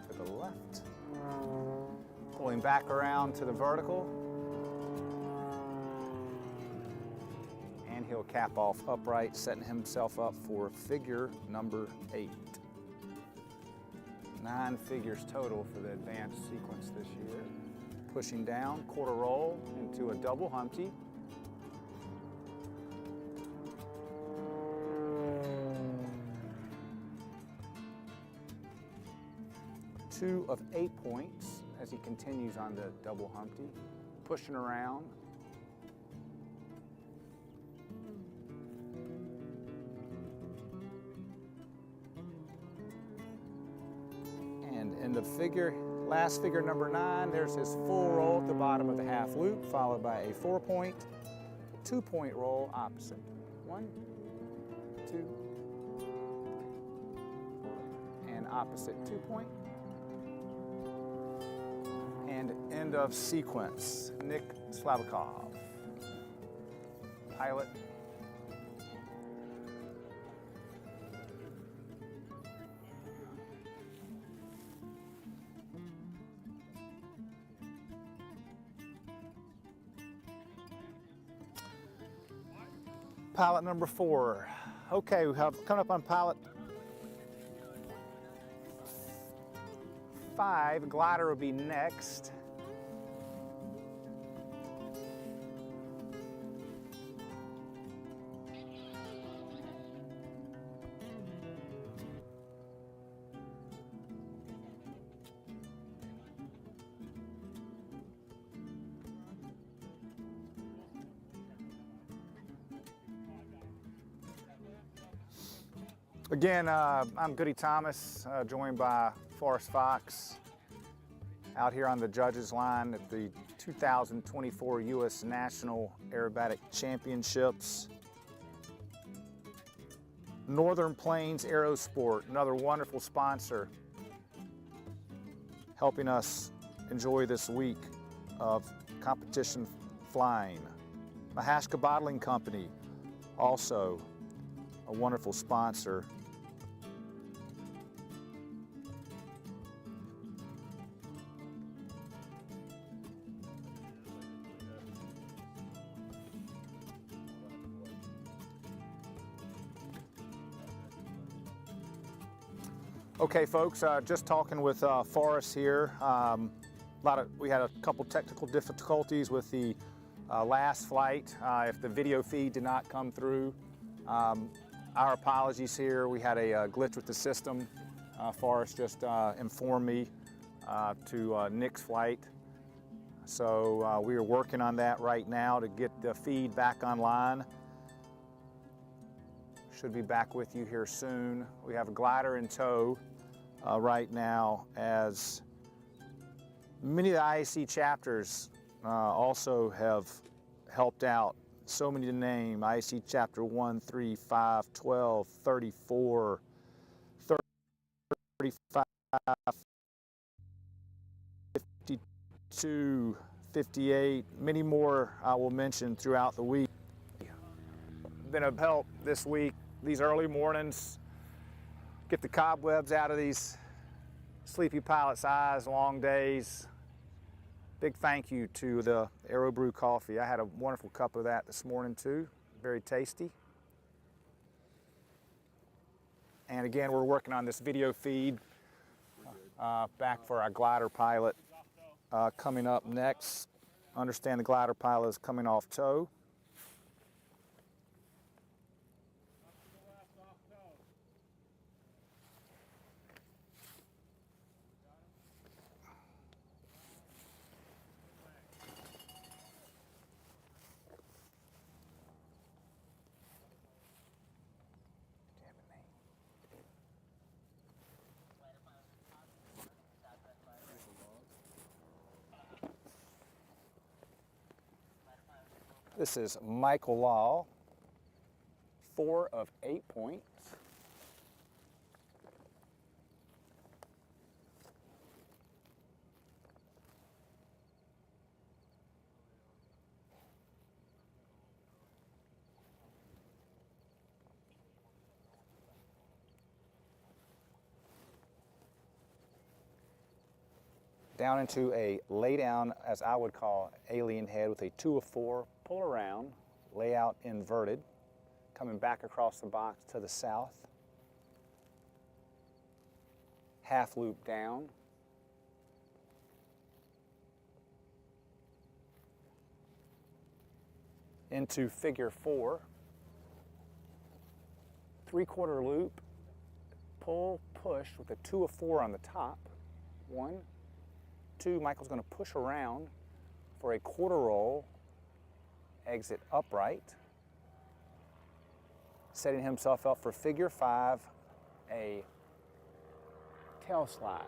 To the left. Pulling back around to the vertical. And he'll cap off upright, setting himself up for figure number 8. 9 figures total for the advanced sequence this year. Pushing down, 1/4 roll into a double Humpty. Two of 8 points as he continues on the double Humpty. Pushing around. And in the figure, last figure number 9, there's his full roll at the bottom of the half loop, followed by a 4-point, 2-point roll opposite. 1, 2, and opposite 2-point. And end of sequence, Nick Slavakov, pilot. Pilot number 4. Okay, we have coming up on pilot 5. Glider will be next. Again, I'm Goody Thomas, joined by Forrest Fox, out here on the judges line at the 2024 US National Aerobatic Championships. Northern Plains Aerosport, another wonderful sponsor, helping us enjoy this week of competition flying. Mahashka Bottling Company, also a wonderful sponsor. Okay, folks, just talking with Forrest here. We had a couple technical difficulties with the last flight. If the video feed did not come through, our apologies here. We had a glitch with the system. Forrest just informed me to Nick's flight. So we are working on that right now to get the feed back online. Should be back with you here soon. We have a glider in tow right now, as many of the IAC chapters also have helped out. So many to name: IAC chapter 1, 3, 5, 12, 34, 35, 52, 58, many more I will mention throughout the week. Been of help this week, these early mornings, get the cobwebs out of these sleepy pilots' eyes, long days. Big thank you to the Aero Brew coffee. I had a wonderful cup of that this morning too, very tasty. And again, we're working on this video feed back for our glider pilot coming up next. Understand the glider pilot is coming off tow. This is Michael Laub, 4 of 8 points. Down into a lay down, as I would call, alien head with a 2 of 4, pull around, layout inverted, coming back across the box to the south, half loop down, into figure 4, 3/4 loop, pull, push with a 2 of 4 on the top, 1, 2, Michael's going to push around for a quarter roll, exit upright, setting himself up for figure 5, a tail slide.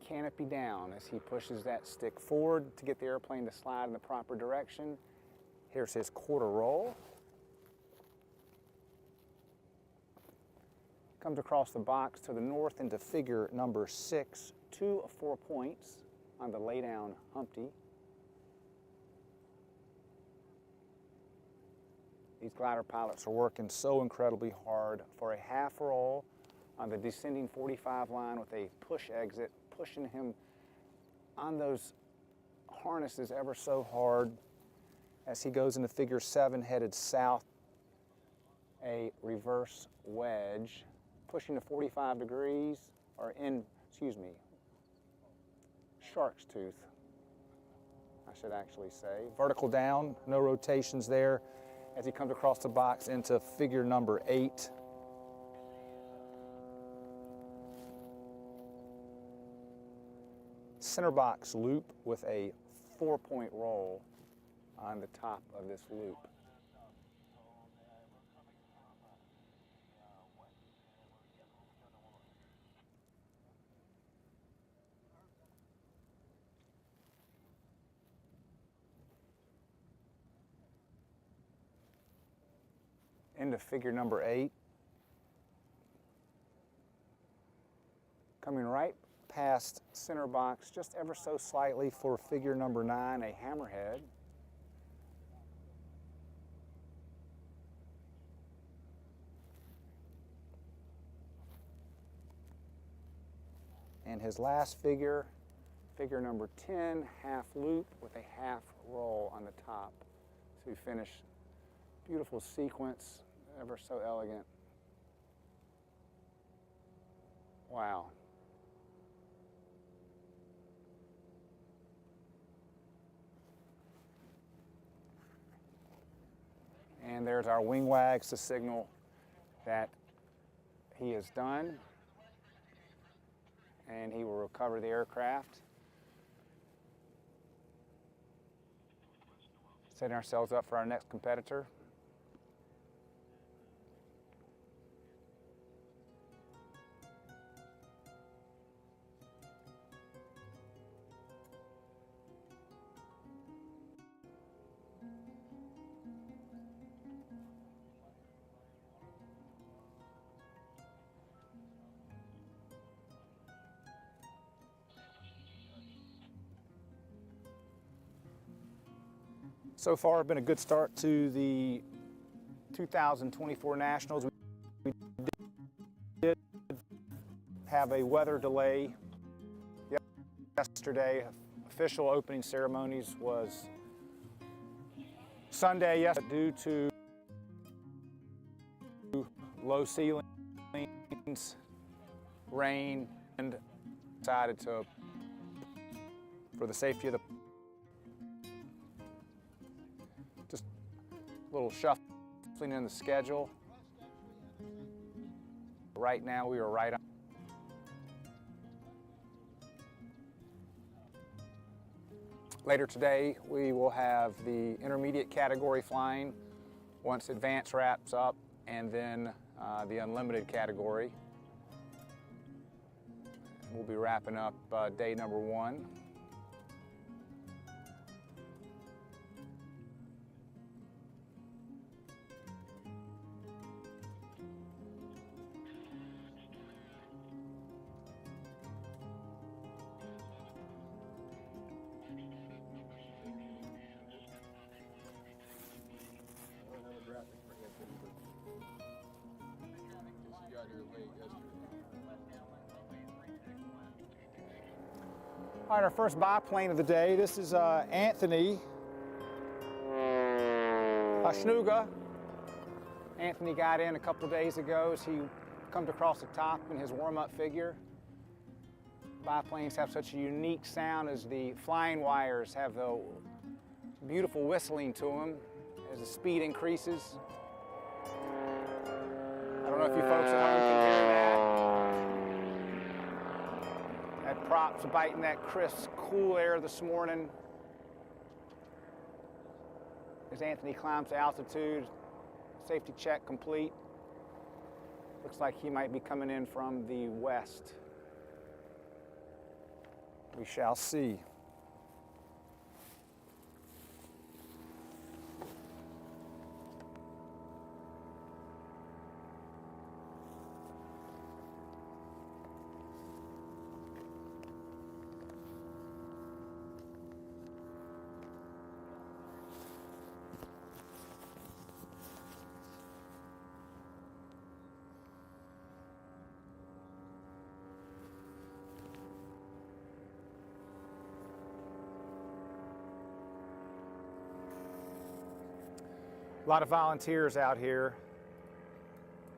Canopy down as he pushes that stick forward to get the airplane to slide in the proper direction. Here's his quarter roll. Comes across the box to the north into figure number 6, 2 of 4 points on the lay-down Humpty. These glider pilots are working so incredibly hard for a half roll on the descending 45 line with a push exit, pushing him on those harnesses ever so hard as he goes into figure 7 headed south, a reverse wedge, pushing to 45 degrees, or shark's tooth, I should actually say. Vertical down, no rotations there as he comes across the box into figure number 8. Center box loop with a 4-point roll on the top of this loop. into figure number 8. Coming right past center box just ever so slightly for figure number 9, a hammerhead. And his last figure, figure number 10, half loop with a half roll on the top to finish. Beautiful sequence, ever so elegant. Wow. And there's our wing wags to signal that he is done and he will recover the aircraft. Setting ourselves up for our next competitor. So far, been a good start to the 2024 Nationals. We did have a weather delay yesterday. Official opening ceremonies was Sunday yesterday due to low ceilings, rain, and decided to, for the safety of the little shuffling in the schedule. Right now we are right on. Later today we will have the intermediate category flying once advanced wraps up, and then the unlimited category. We'll be wrapping up day number 1. All right, our first biplane of the day. This is Anthony Oshinuga. Anthony got in a couple of days ago as he comes across the top in his warm-up figure. Biplanes have such a unique sound as the flying wires have a beautiful whistling to them as the speed increases. I don't know if you folks at home can hear that. That props biting that crisp, cool air this morning. As Anthony climbs to altitude, safety check complete. Looks like he might be coming in from the west. We shall see. A lot of volunteers out here,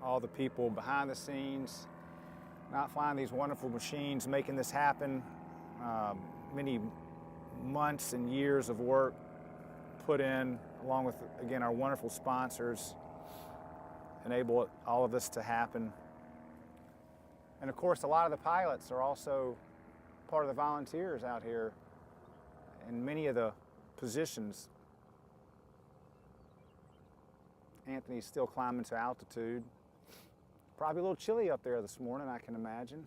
all the people behind the scenes, not flying these wonderful machines, making this happen. Many months and years of work put in, along with, again, our wonderful sponsors, enable all of this to happen. And of course, a lot of the pilots are also part of the volunteers out here in many of the positions. Anthony's still climbing to altitude. Probably a little chilly up there this morning, I can imagine.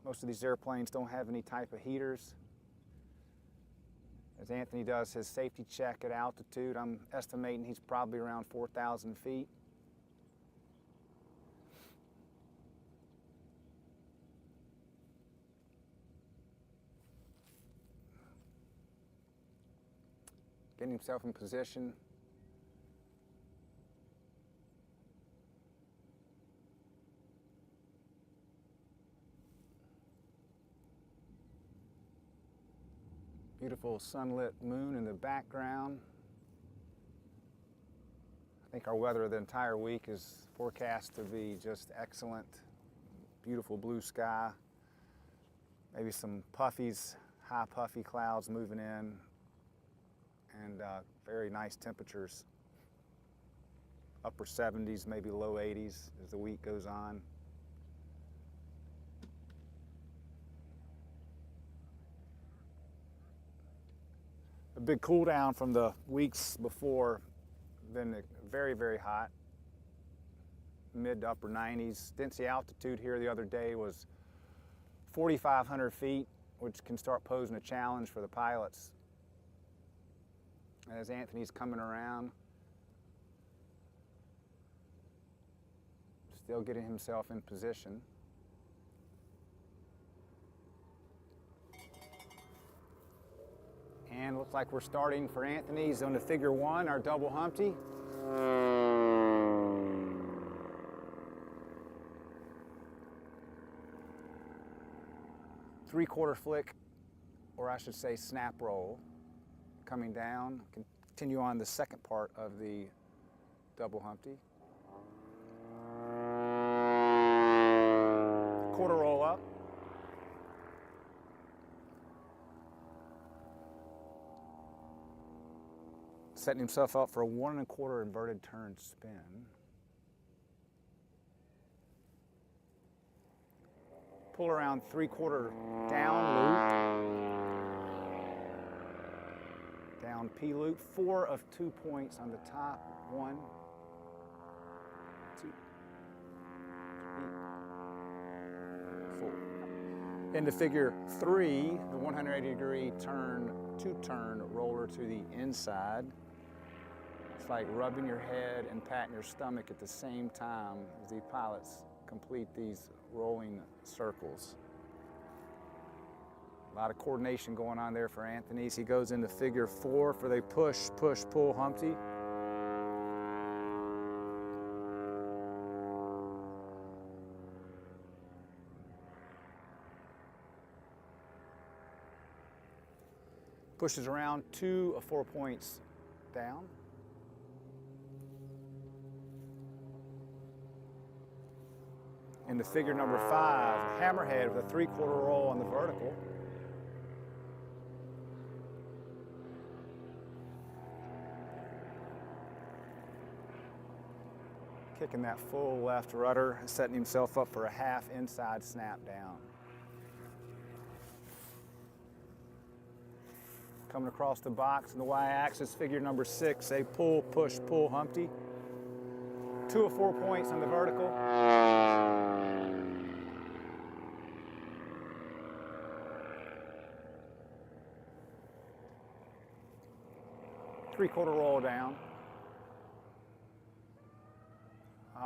Most of these airplanes don't have any type of heaters. As Anthony does his safety check at altitude, I'm estimating he's probably around 4,000 feet. Getting himself in position. Beautiful sunlit moon in the background. I think our weather the entire week is forecast to be just excellent. Beautiful blue sky. Maybe some puffies, high puffy clouds moving in, and very nice temperatures. Upper 70s, maybe low 80s as the week goes on. A big cool down from the weeks before. Been very, very hot. Mid to upper 90s. Density altitude here the other day was 4,500 feet, which can start posing a challenge for the pilots. As Anthony's coming around, still getting himself in position. And looks like we're starting for Anthony. He's on the figure one, our double Humpty. Three-quarter flick, or I should say snap roll, coming down. Continue on the second part of the double Humpty. Quarter roll up. Setting himself up for a 1 1/4 inverted turn spin. Pull around 3/4 down loop. Down P loop. 4 of 2 points on the top. 1, 2, 3, 4. Into figure 3, the 180-degree turn, 2-turn roller to the inside. It's like rubbing your head and patting your stomach at the same time as the pilots complete these rolling circles. A lot of coordination going on there for Anthony. He goes into figure 4 for the push, push, pull Humpty. Pushes around 2 of 4 points down. Into figure number 5, hammerhead with a 3/4 roll on the vertical. Kicking that full left rudder, setting himself up for a half inside snap down. Coming across the box in the y-axis, figure number 6, a pull, push, pull Humpty. 2 of 4 points on the vertical. Three-quarter roll down.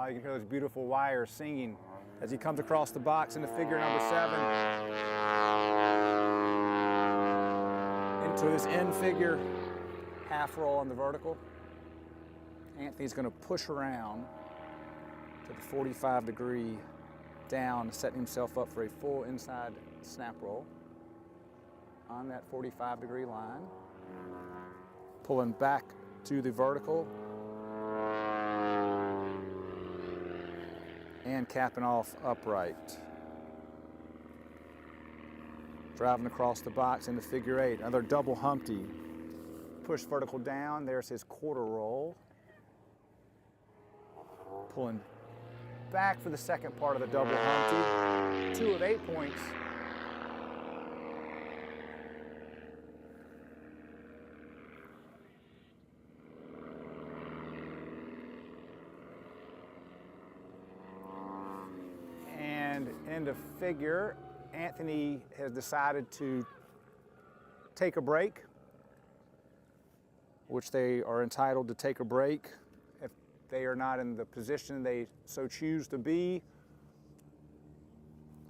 You can hear those beautiful wires singing as he comes across the box into figure number 7. Into his end figure, half roll on the vertical. Anthony's going to push around to the 45-degree down, setting himself up for a full inside snap roll on that 45-degree line. Pulling back to the vertical and capping off upright. Driving across the box into figure 8, another double Humpty. Push vertical down, there's his quarter roll. Pulling back for the second part of the double Humpty. 2 of 8 points. And into figure, Anthony has decided to take a break which they are entitled to take a break if they are not in the position they so choose to be.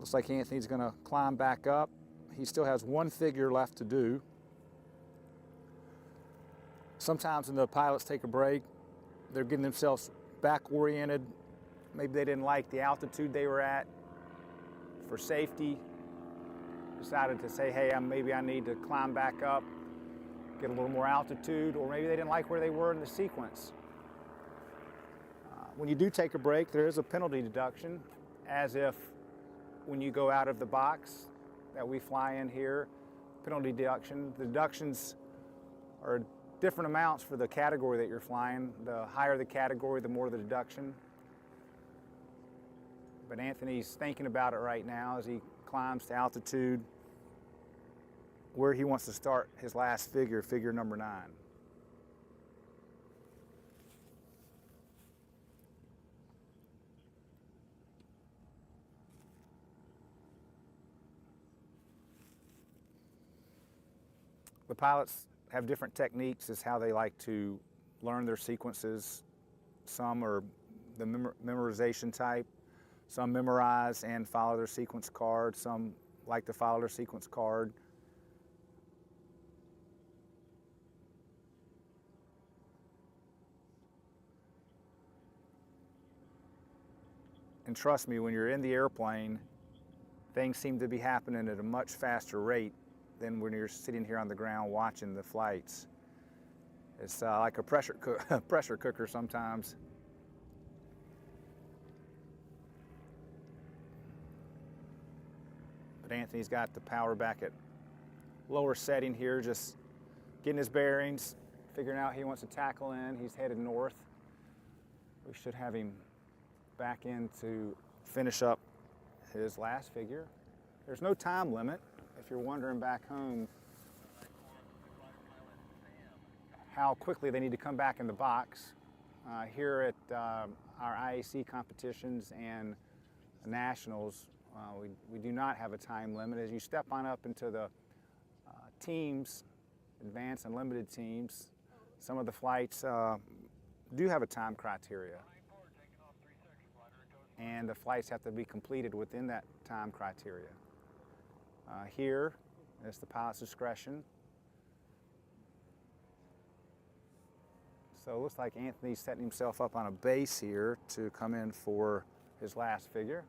Looks like Anthony's going to climb back up. He still has one figure left to do. Sometimes when the pilots take a break, they're getting themselves back oriented. Maybe they didn't like the altitude they were at. For safety, decided to say, hey, maybe I need to climb back up, get a little more altitude, or maybe they didn't like where they were in the sequence. When you do take a break, there is a penalty deduction, as if when you go out of the box that we fly in here, penalty deduction. The deductions are different amounts for the category that you're flying. The higher the category, the more the deduction. But Anthony's thinking about it right now as he climbs to altitude where he wants to start his last figure, figure number 9. The pilots have different techniques as how they like to learn their sequences. Some are the memorization type. Some memorize and follow their sequence card. Some like to follow their sequence card. And trust me, when you're in the airplane, things seem to be happening at a much faster rate than when you're sitting here on the ground watching the flights. It's like a pressure cooker sometimes. But Anthony's got the power back at lower setting here, just getting his bearings, figuring out he wants to tackle in. He's headed north. We should have him back in to finish up his last figure. There's no time limit. If you're wondering back home how quickly they need to come back in the box, here at our IAC competitions and nationals, we do not have a time limit. As you step on up into the teams, advanced and limited teams, some of the flights do have a time criteria. And the flights have to be completed within that time criteria. Here is the pilot's discretion. So it looks like Anthony's setting himself up on a base here to come in for his last figure.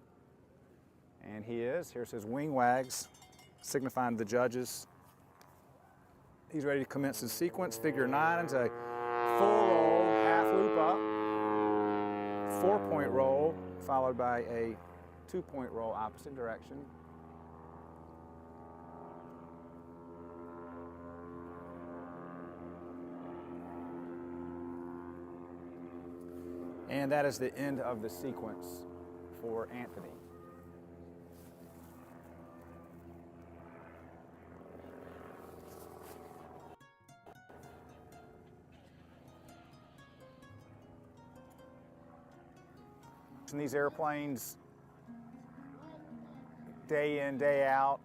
And he is. Here's his wing wags, signifying to the judges he's ready to commence his sequence. Figure 9 is a full roll, half loop up, 4-point roll, followed by a 2-point roll opposite direction. And that is the end of the sequence for Anthony. In these airplanes, day in, day out,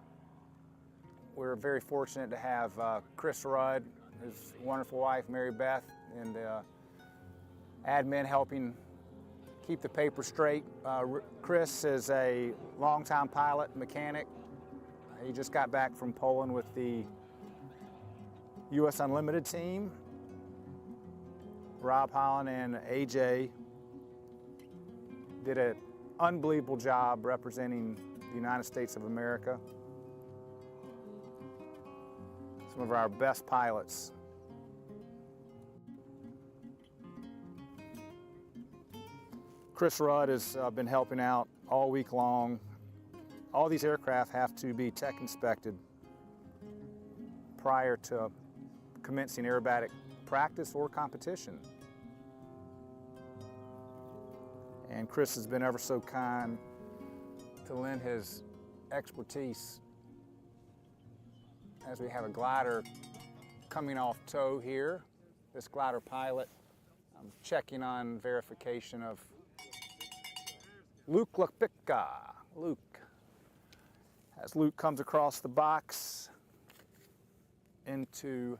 we're very fortunate to have Chris Rudd, his wonderful wife, Mary Beth, and admin helping keep the paper straight. Chris is a longtime pilot, mechanic. He just got back from Poland with the US Unlimited team. Rob Holland and AJ did an unbelievable job representing the United States of America. Some of our best pilots. Chris Rudd has been helping out all week long. All these aircraft have to be tech inspected prior to commencing aerobatic practice or competition. And Chris has been ever so kind to lend his expertise as we have a glider coming off tow here. This glider pilot, I'm checking on verification of Lipetska. Luke. As Luke comes across the box into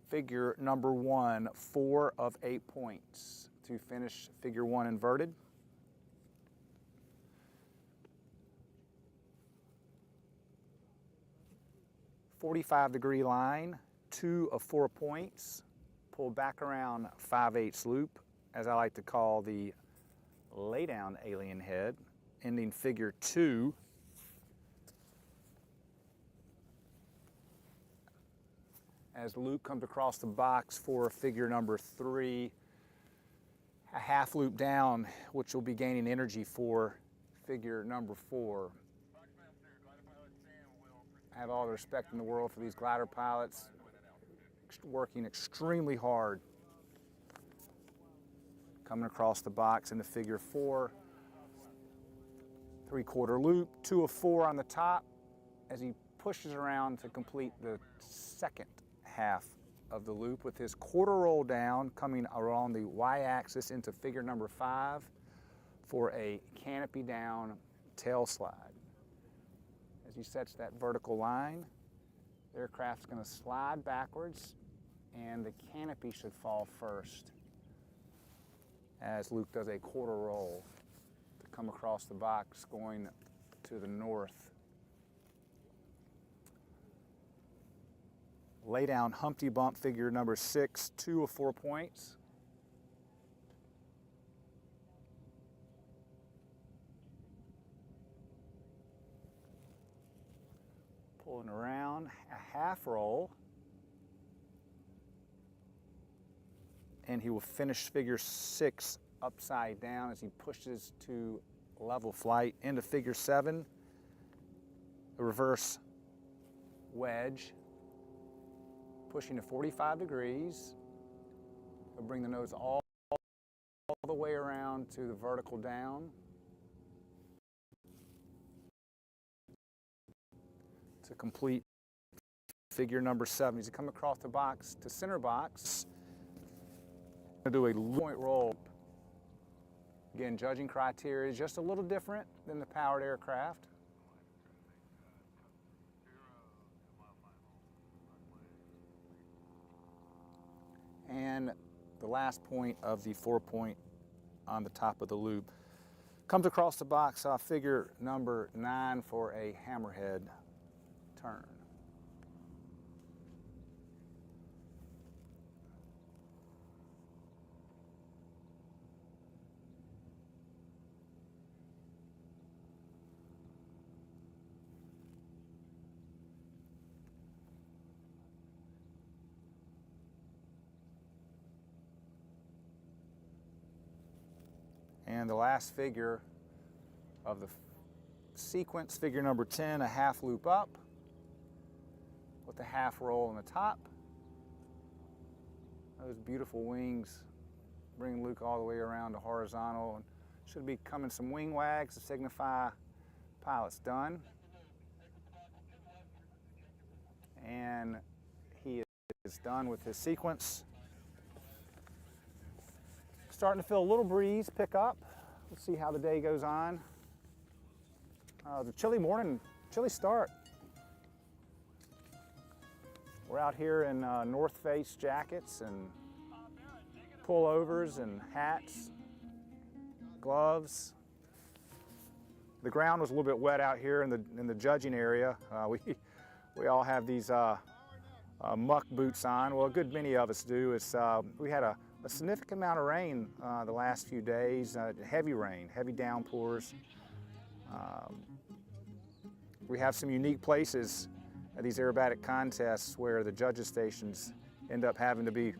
Figure number 1, 4 of 8 points to finish figure 1 inverted. .45-degree line, 2 of 4 points, pull back around 5/8 loop, as I like to call the lay down alien head, ending figure 2. As the loop comes across the box for figure number 3, a half loop down, which will be gaining energy for figure number 4. I have all the respect in the world for these glider pilots, working extremely hard. Coming across the box into figure 4, 3/4 loop, 2 of 4 on the top as he pushes around to complete the second half of the loop with his quarter roll down coming around the y-axis into figure number 5 for a canopy down tail slide. As he sets that vertical line, the aircraft's going to slide backwards and the canopy should fall first as Luke does a quarter roll to come across the box going to the north. Lay down Humpty Bump figure number 6, 2 of 4 points. Pulling around, a half roll. And he will finish figure 6 upside down as he pushes to level flight into figure 7. A reverse wedge. Pushing to 45 degrees. We'll bring the nose all the way around to the vertical down. To complete figure number 7. As you come across the box to center box, I'm going to do a point roll. Again, judging criteria is just a little different than the powered aircraft. And the last point of the 4-point on the top of the loop comes across the box off figure number 9 for a hammerhead turn. And the last figure of the sequence, figure number 10, a half loop up with a half roll on the top. Those beautiful wings bring Luke all the way around to horizontal, and should be coming some wing wags to signify pilot's done. And he is done with his sequence. Starting to feel a little breeze pick up. Let's see how the day goes on. The chilly morning, chilly start. We're out here in North Face jackets and pullovers and hats, gloves. The ground was a little bit wet out here in the judging area. We all have these muck boots on. Well, a good many of us do. We had a significant amount of rain the last few days, heavy rain, heavy downpours. We have some unique places at these aerobatic contests where the judges' stations end up having to be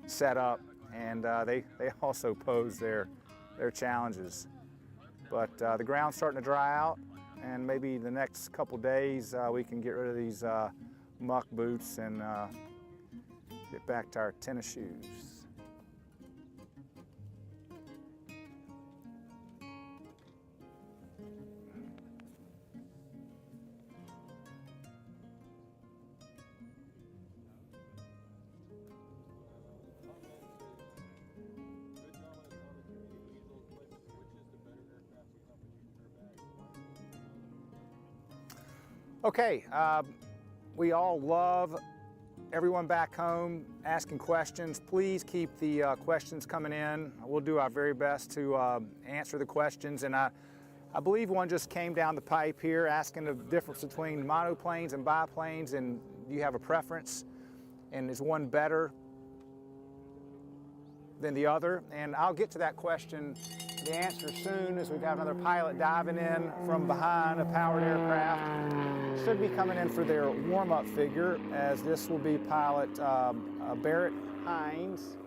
set up, and they also pose their challenges. But the ground's starting to dry out, and maybe the next couple days we can get rid of these muck boots and get back to our tennis shoes. Okay, we all love everyone back home asking questions, please keep the questions coming in. We'll do our very best to answer the questions. And I believe one just came down the pipe here asking the difference between monoplanes and biplanes, and do you have a preference? And is one better than the other? And I'll get to that question, the answer soon, as we've got another pilot diving in from behind a powered aircraft. Should be coming in for their warm-up figure, as this will be pilot Barrett Hines.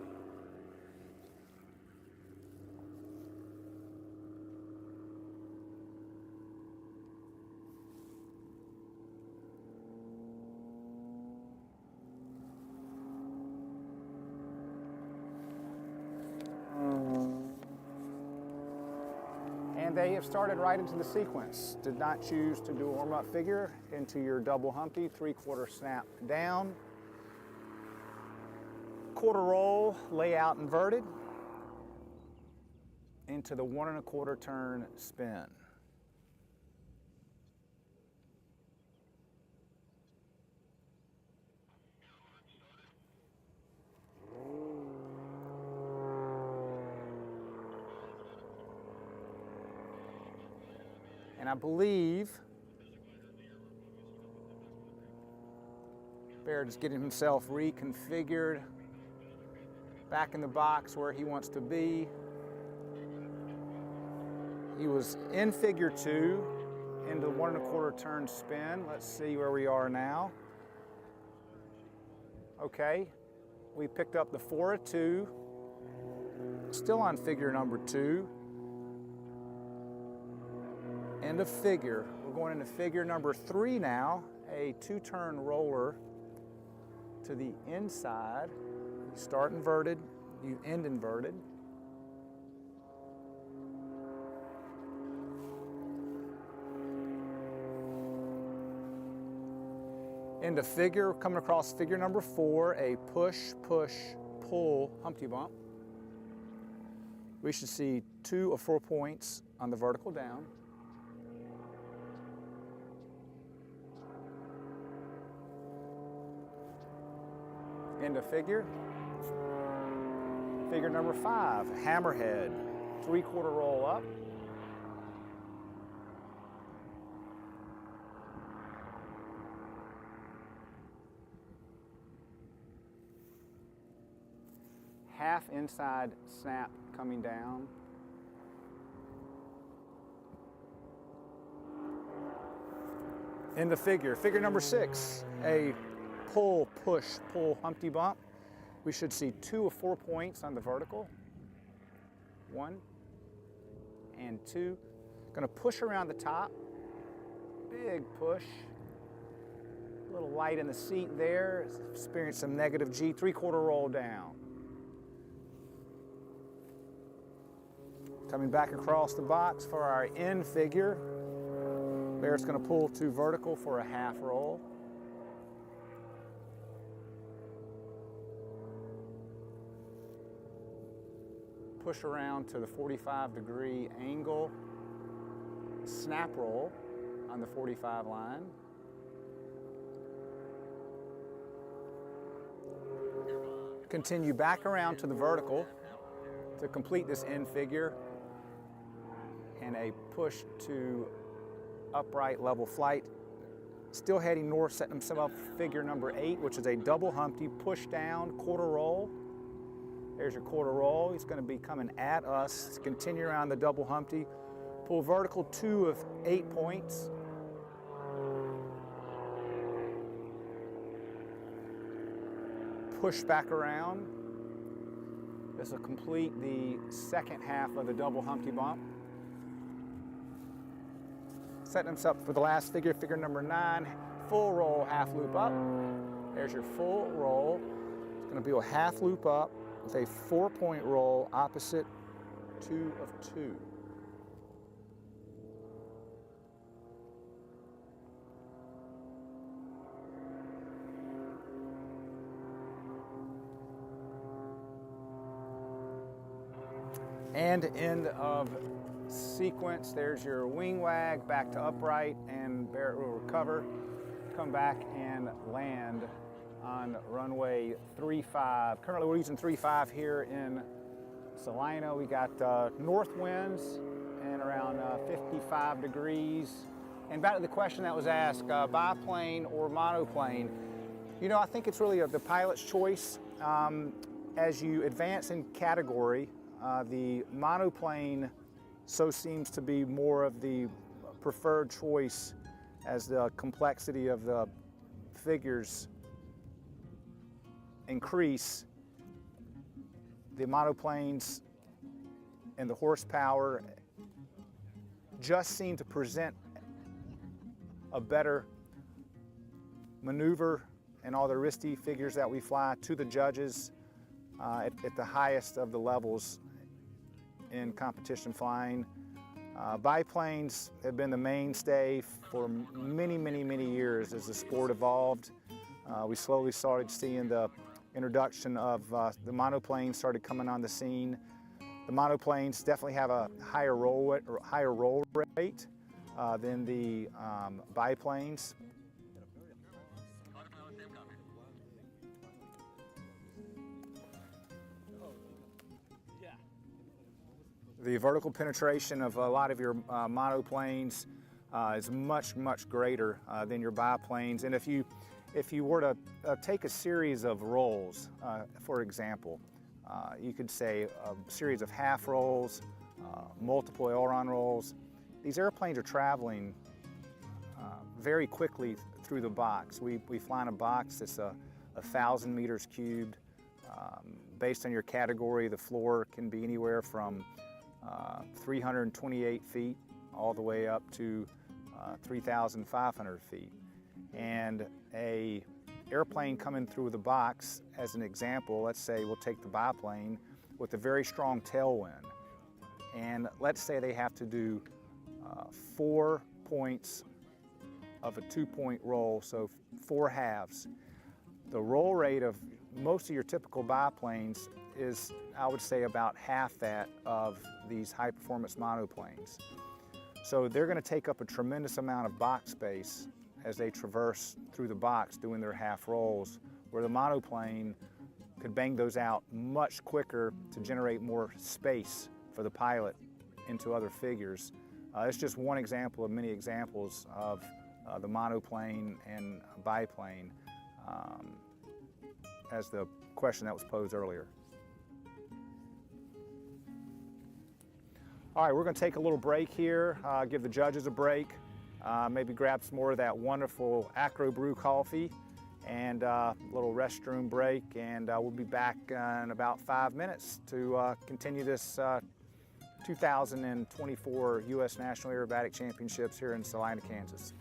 And they have started right into the sequence. Did not choose to do a warm-up figure into your double Humpty, 3/4 snap down. Quarter roll, layout inverted. Into the 1 1/4 turn spin. And I believe Barrett is getting himself reconfigured back in the box where he wants to be. He was in figure 2 into the 1 1/4 turn spin. Let's see where we are now. Okay, we picked up the 4 of 2, still on figure number 2. End of figure. We're going into figure number 3 now, a 2-turn roller to the inside. You start inverted, you end inverted. End of figure, coming across figure number 4, a push, push, pull Humpty bump. We should see 2 of 4 points on the vertical down. End of figure. Figure number 5, hammerhead, 3/4 roll up. Half inside snap coming down. End of figure. Figure number 6, a pull, push, pull Humpty bump. We should see 2 of 4 points on the vertical. 1 and 2. Going to push around the top. Big push. A little light in the seat there. Experience some negative G. 3/4 roll down. Coming back across the box for our end figure. Barrett's going to pull to vertical for a half roll. Push around to the 45-degree angle, snap roll on the 45 line. Continue back around to the vertical to complete this end figure, and a push to upright level flight. Still heading north, setting himself up for figure number 8, which is a double Humpty, push down, 1/4 roll. There's your 1/4 roll. He's going to be coming at us. Continue around the double Humpty. Pull vertical 2 of 8 points. Push back around. This will complete the second half of the double Humpty bump. Setting himself up for the last figure, figure number 9. Full roll, half loop up. There's your full roll. It's going to be a half loop up with a 4-point roll opposite 2 of 2. And end of sequence. There's your wing wag back to upright, and Barrett will recover, come back and land on runway 35. Currently we're using 35 here in Salina. We got north winds and around 55 degrees. And back to the question that was asked, biplane or monoplane. You know, I think it's really the pilot's choice. As you advance in category, the monoplane so seems to be more of the preferred choice as the complexity of the figures increase. The monoplanes and the horsepower just seem to present a better maneuver and all the risky figures that we fly to the judges at the highest of the levels in competition flying. Biplanes have been the mainstay for many, many, many years as the sport evolved. We slowly started seeing the introduction of the monoplanes started coming on the scene. The monoplanes definitely have a higher roll rate than the biplanes. The vertical penetration of a lot of your monoplanes is much, much greater than your biplanes. And if you were to take a series of rolls, for example, you could say a series of half rolls, multiple aileron rolls. These airplanes are traveling very quickly through the box. We fly in a box that's 1,000 meters cubed. Based on your category, the floor can be anywhere from 328 feet all the way up to 3,500 feet. And a airplane coming through the box, as an example, let's say we'll take the biplane with a very strong tailwind. And let's say they have to do 4 points of a 2-point roll, so 4 halves. The roll rate of most of your typical biplanes is, I would say, about half that of these high-performance monoplanes. So they're going to take up a tremendous amount of box space as they traverse through the box doing their half rolls, where the monoplane could bang those out much quicker to generate more space for the pilot into other figures. It's just one example of many examples of the monoplane and biplane as the question that was posed earlier. All right, we're going to take a little break here, give the judges a break, maybe grab some more of that wonderful Acro Brew coffee, and a little restroom break, and we'll be back in about 5 minutes to continue this 2024 US National Aerobatic Championships here in Salina, Kansas.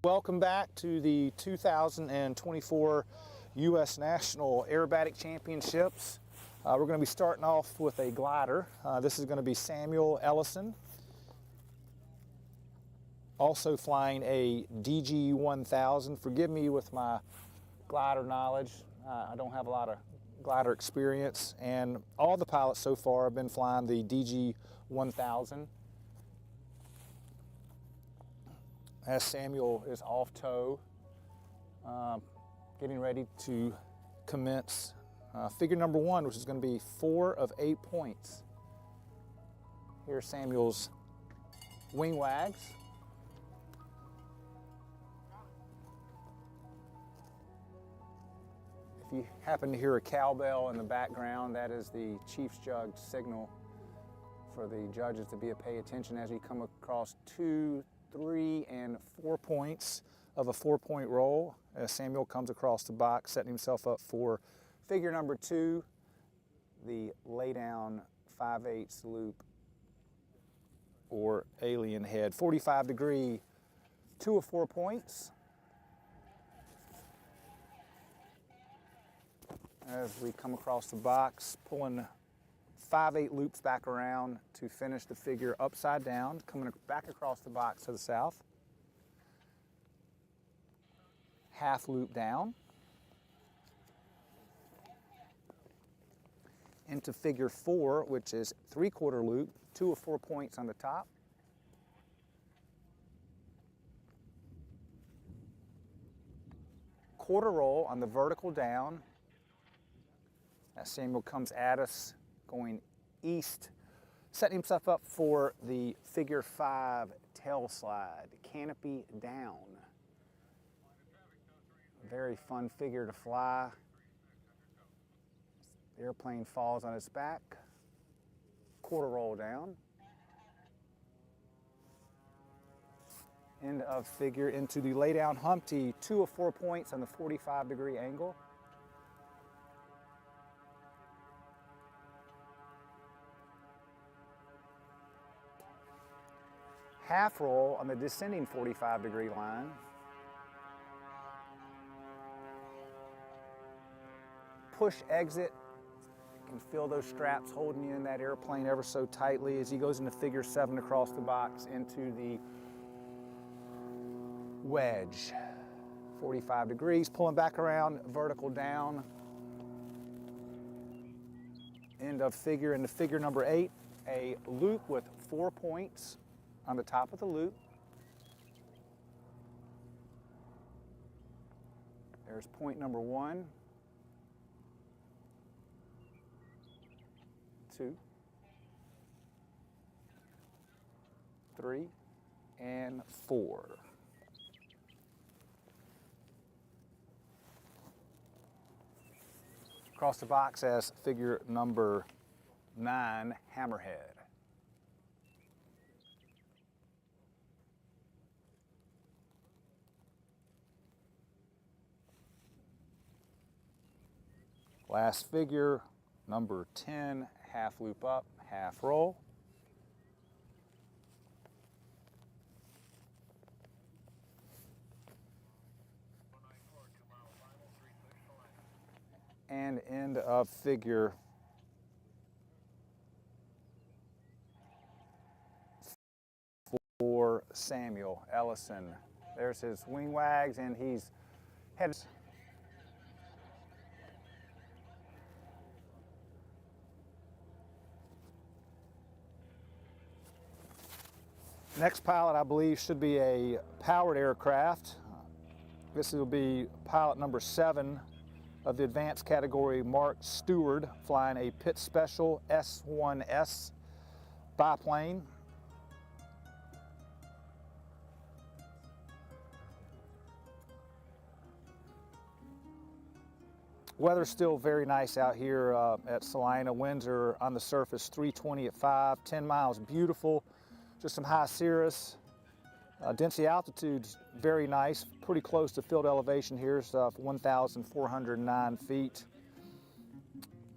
Welcome back to the 2024 US National Aerobatic Championships. We're going to be starting off with a glider. This is going to be Samuel Ellenson, also flying a DG 1000. Forgive me with my glider knowledge. I don't have a lot of glider experience, and all the pilots so far have been flying the DG 1000. As Samuel is off tow, getting ready to commence figure number 1, which is going to be 4 of 8 points. Here's Samuel's wing wags. If you happen to hear a cowbell in the background, that is the Chief's Jug signal for the judges to pay attention as we come across 2, 3, and 4 points of a 4-point roll as Samuel comes across the box, setting himself up for figure number 2, the lay down 5/8 loop or alien head. 45 degree, 2 of 4 points. As we come across the box, pulling 5/8 loops back around to finish the figure upside down, coming back across the box to the south. Half loop down. Into figure 4, which is 3/4 loop, 2 of 4 points on the top. Quarter roll on the vertical down. As Samuel comes at us, going east, setting himself up for the figure 5 tail slide, canopy down. Very fun figure to fly. The airplane falls on its back, quarter roll down. End of figure into the lay down Humpty, 2 of 4 points on the 45 degree angle. Half roll on the descending 45 degree line. Push exit. You can feel those straps holding you in that airplane ever so tightly as he goes into figure 7 across the box into the wedge. 45 degrees, pulling back around, vertical down. End of figure into figure number 8, a loop with 4 points on the top of the loop. There's point number 1, 2, 3, and 4. Across the box as figure number 9, hammerhead. Last figure, number 10, half loop up, half roll. And end of figure 4, Samuel Ellenson. There's his wing wags, and he's headed. Next pilot, I believe, should be a powered aircraft. This will be pilot number 7 of the advanced category, Mark Steward, flying a Pit Special S1S biplane. Weather's still very nice out here at Salina. Winds are on the surface 320 at 5, 10 miles, beautiful. Just some high cirrus. Density altitude's very nice, pretty close to field elevation here, is 1,409 feet.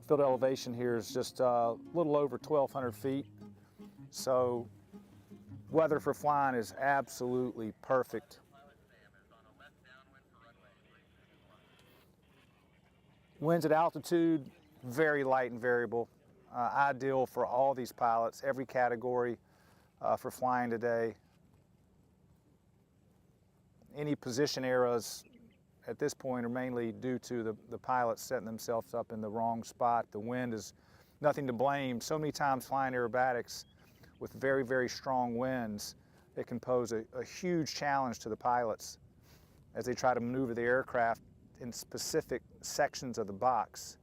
Field elevation here is just a little over 1,200 feet. So weather for flying is absolutely perfect. Winds at altitude, very light and variable. Ideal for all these pilots, every category for flying today. Any position errors at this point are mainly due to the pilots setting themselves up in the wrong spot. The wind is nothing to blame. So many times flying aerobatics with very, very strong winds, it can pose a huge challenge to the pilots as they try to maneuver the aircraft in specific sections of the box.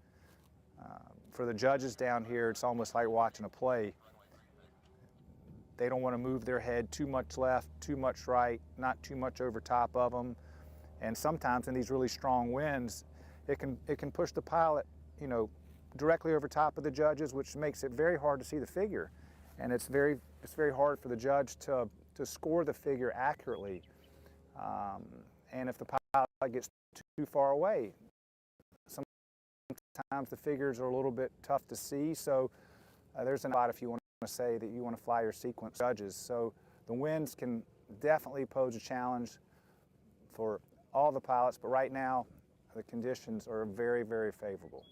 For the judges down here, it's almost like watching a play. They don't want to move their head too much left, too much right, not too much over top of them. And sometimes in these really strong winds, it can push the pilot, you know, directly over top of the judges, which makes it very hard to see the figure. And it's very hard for the judge to score the figure accurately. And if the pilot gets too far away, sometimes the figures are a little bit tough to see. So there's a lot if you want to say that you want to fly your sequence judges. So the winds can definitely pose a challenge for all the pilots, but right now the conditions are very, very favorable.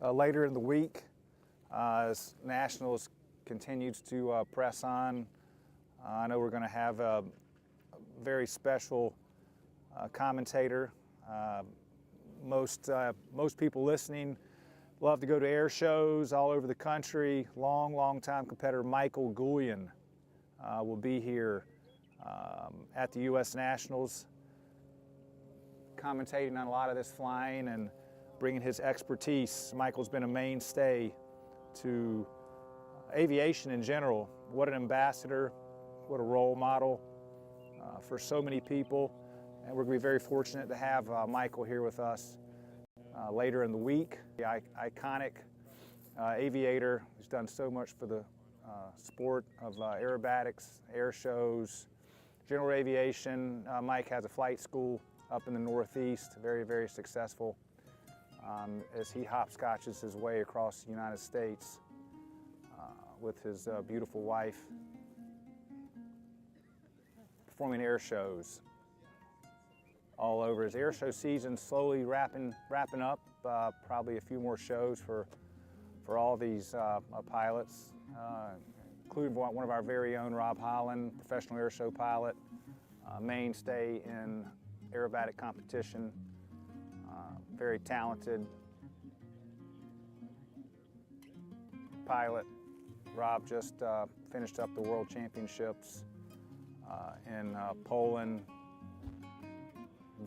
Later in the week, as Nationals continues to press on, I know we're going to have a very special commentator. Most people listening love to go to air shows all over the country. Long time competitor Michael Guillen will be here at the US Nationals, commentating on a lot of this flying and bringing his expertise. Michael's been a mainstay to aviation in general. What an ambassador, what a role model for so many people. And we're going to be very fortunate to have Michael here with us later in the week. The iconic aviator who's done so much for the sport of aerobatics, air shows, general aviation. Mike has a flight school up in the Northeast, very successful. As he hopscotches his way across the United States with his beautiful wife, performing air shows all over. His air show season slowly wrapping up. Probably a few more shows for all these pilots, including one of our very own, Rob Holland, professional air show pilot, mainstay in aerobatic competition. Very talented pilot. Rob just finished up the World Championships in Poland.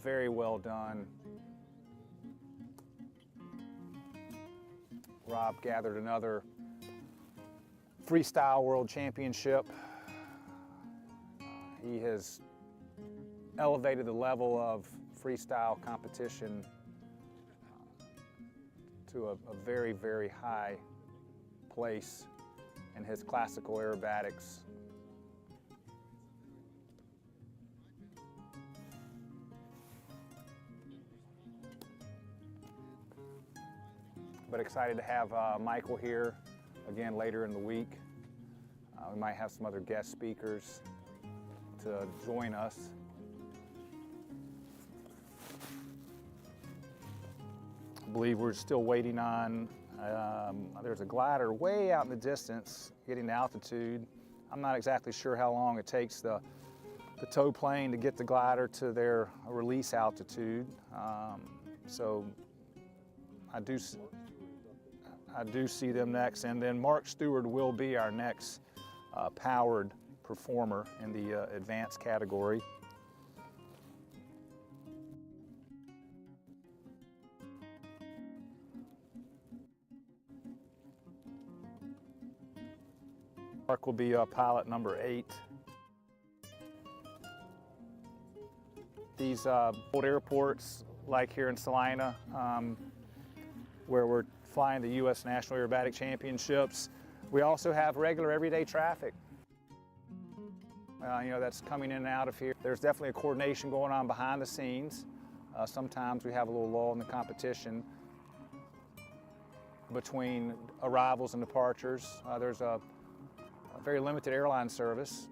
Very well done. Rob gathered another freestyle World Championship. He has elevated the level of freestyle competition to a very high place in his classical aerobatics. But excited to have Michael here again later in the week. We might have some other guest speakers to join us. I believe we're still waiting on, there's a glider way out in the distance getting to altitude. I'm not exactly sure how long it takes the tow plane to get the glider to their release altitude. So I do see them next, and then Mark Steward will be our next powered performer in the advanced category. Mark will be pilot number 8. These old airports, like here in Salina, where we're flying the US National Aerobatic Championships. We also have regular everyday traffic. You know, that's coming in and out of here. There's definitely a coordination going on behind the scenes. Sometimes we have a little lull in the competition between arrivals and departures. There's a very limited airline service,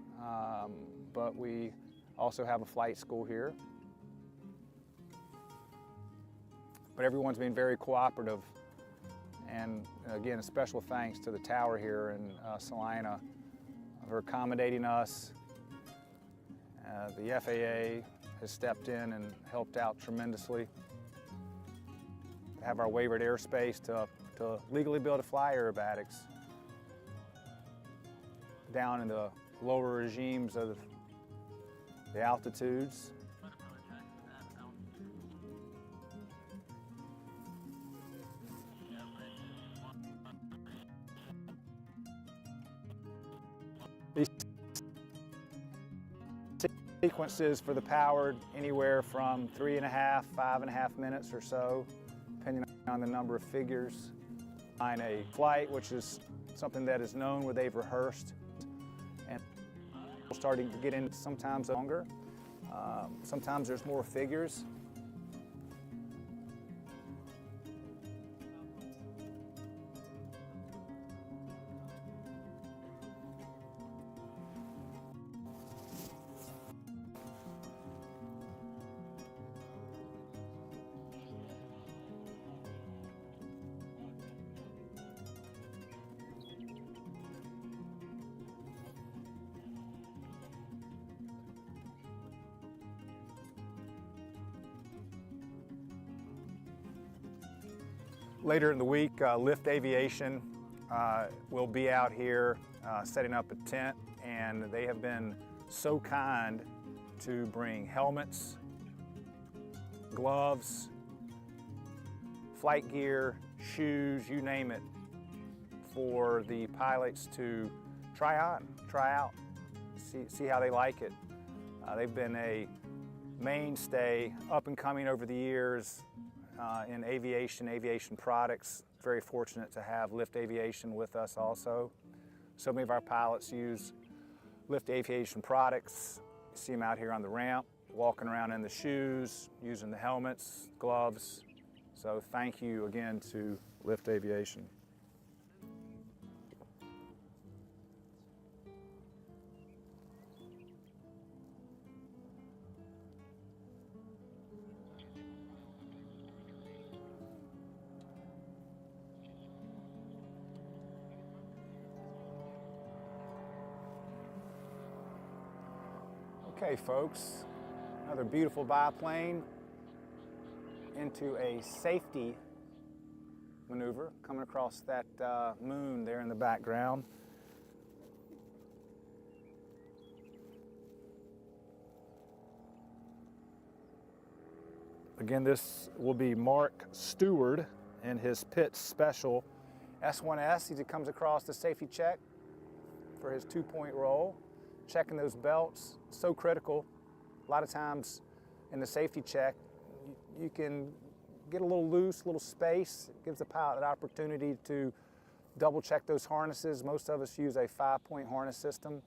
but we also have a flight school here. But everyone's been very cooperative, and again, a special thanks to the tower here in Salina for accommodating us. The FAA has stepped in and helped out tremendously to have our waivered airspace to legally be able to fly aerobatics down in the lower regimes of the altitudes. These sequences for the powered anywhere from 3.5, 5.5 minutes or so, depending on the number of figures. On a flight, which is something that is known where they've rehearsed, and starting to get in sometimes longer. Sometimes there's more figures. Later in the week, Lift Aviation will be out here setting up a tent, and they have been so kind to bring helmets, gloves, flight gear, shoes, you name it, for the pilots to try out, see how they like it. They've been a mainstay, up and coming over the years in aviation products. Very fortunate to have Lift Aviation with us also. So many of our pilots use Lift Aviation products. You see them out here on the ramp, walking around in the shoes, using the helmets, gloves. So thank you again to Lift Aviation. Okay, folks, another beautiful biplane into a safety maneuver coming across that moon there in the background. Again, this will be Mark Steward in his Pitts Special S1S. He comes across the safety check for his 2-point roll. Checking those belts, so critical. A lot of times in the safety check, you can get a little loose, a little space. It gives the pilot an opportunity to double check those harnesses. Most of us use a 5-point harness system.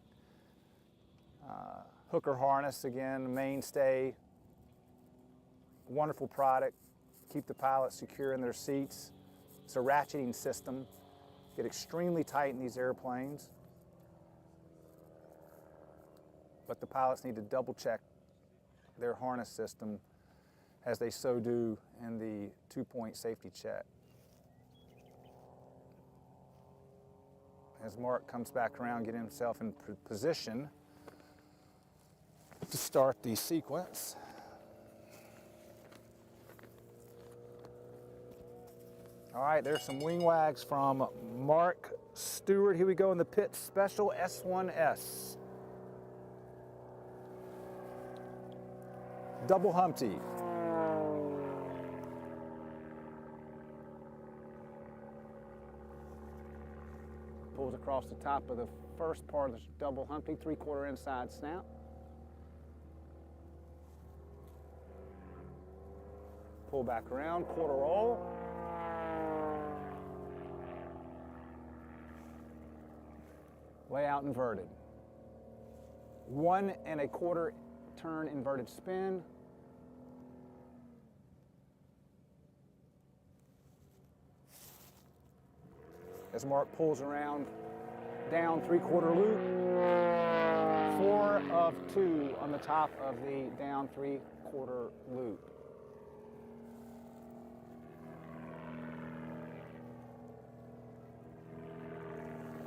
Hooker harness, again, mainstay. Wonderful product. Keep the pilots secure in their seats. It's a ratcheting system. Get extremely tight in these airplanes. But the pilots need to double check their harness system as they so do in the 2-point safety check. As Mark comes back around, getting himself in position to start the sequence. All right, there's some wing wags from Mark Steward. Here we go in the Pitts Special S1S. Double Humpty. Pulls across the top of the first part of the double Humpty, 3/4 inside snap. pull back around, quarter roll. Lay out inverted. 1 1/4 turn inverted spin. As Mark pulls around, down 3/4 loop. 4 of 2 on the top of the down 3/4 loop.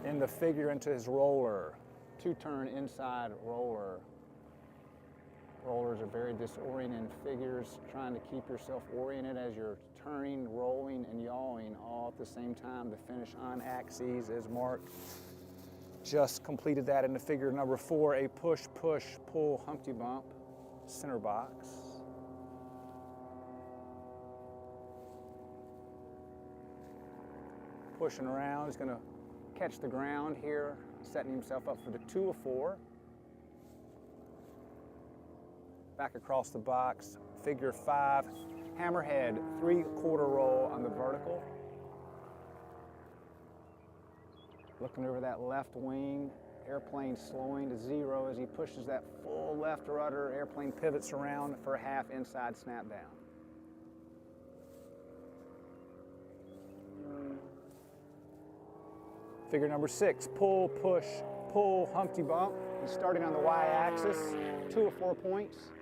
In the figure into his roller. 2-turn inside roller. Rollers are very disoriented figures, trying to keep yourself oriented as you're turning, rolling, and yawing all at the same time to finish on axes, as Mark just completed that in the figure number 4, a push, push, pull, Humpty Bump, center box. Pushing around, he's going to catch the ground here, setting himself up for the 2 of 4. Back across the box, figure 5, hammerhead, 3/4 roll on the vertical. Looking over that left wing, airplane slowing to 0 as he pushes that full left rudder, airplane pivots around for a half inside snap down. Figure number 6, pull, push, pull, Humpty Bump. He's starting on the y-axis, 2 of 4 points.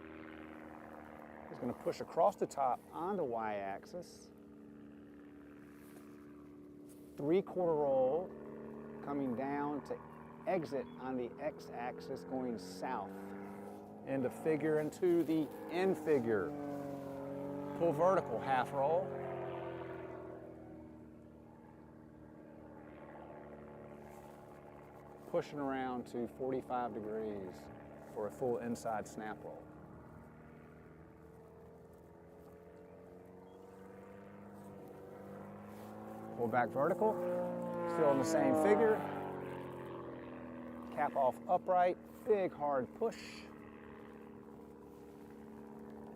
He's going to push across the top on the y-axis. 3/4 roll, coming down to exit on the x-axis, going south. Into figure into the end figure. Pull vertical, half roll. Pushing around to 45 degrees for a full inside snap roll. Pull back vertical, still in the same figure. Cap off upright, big hard push.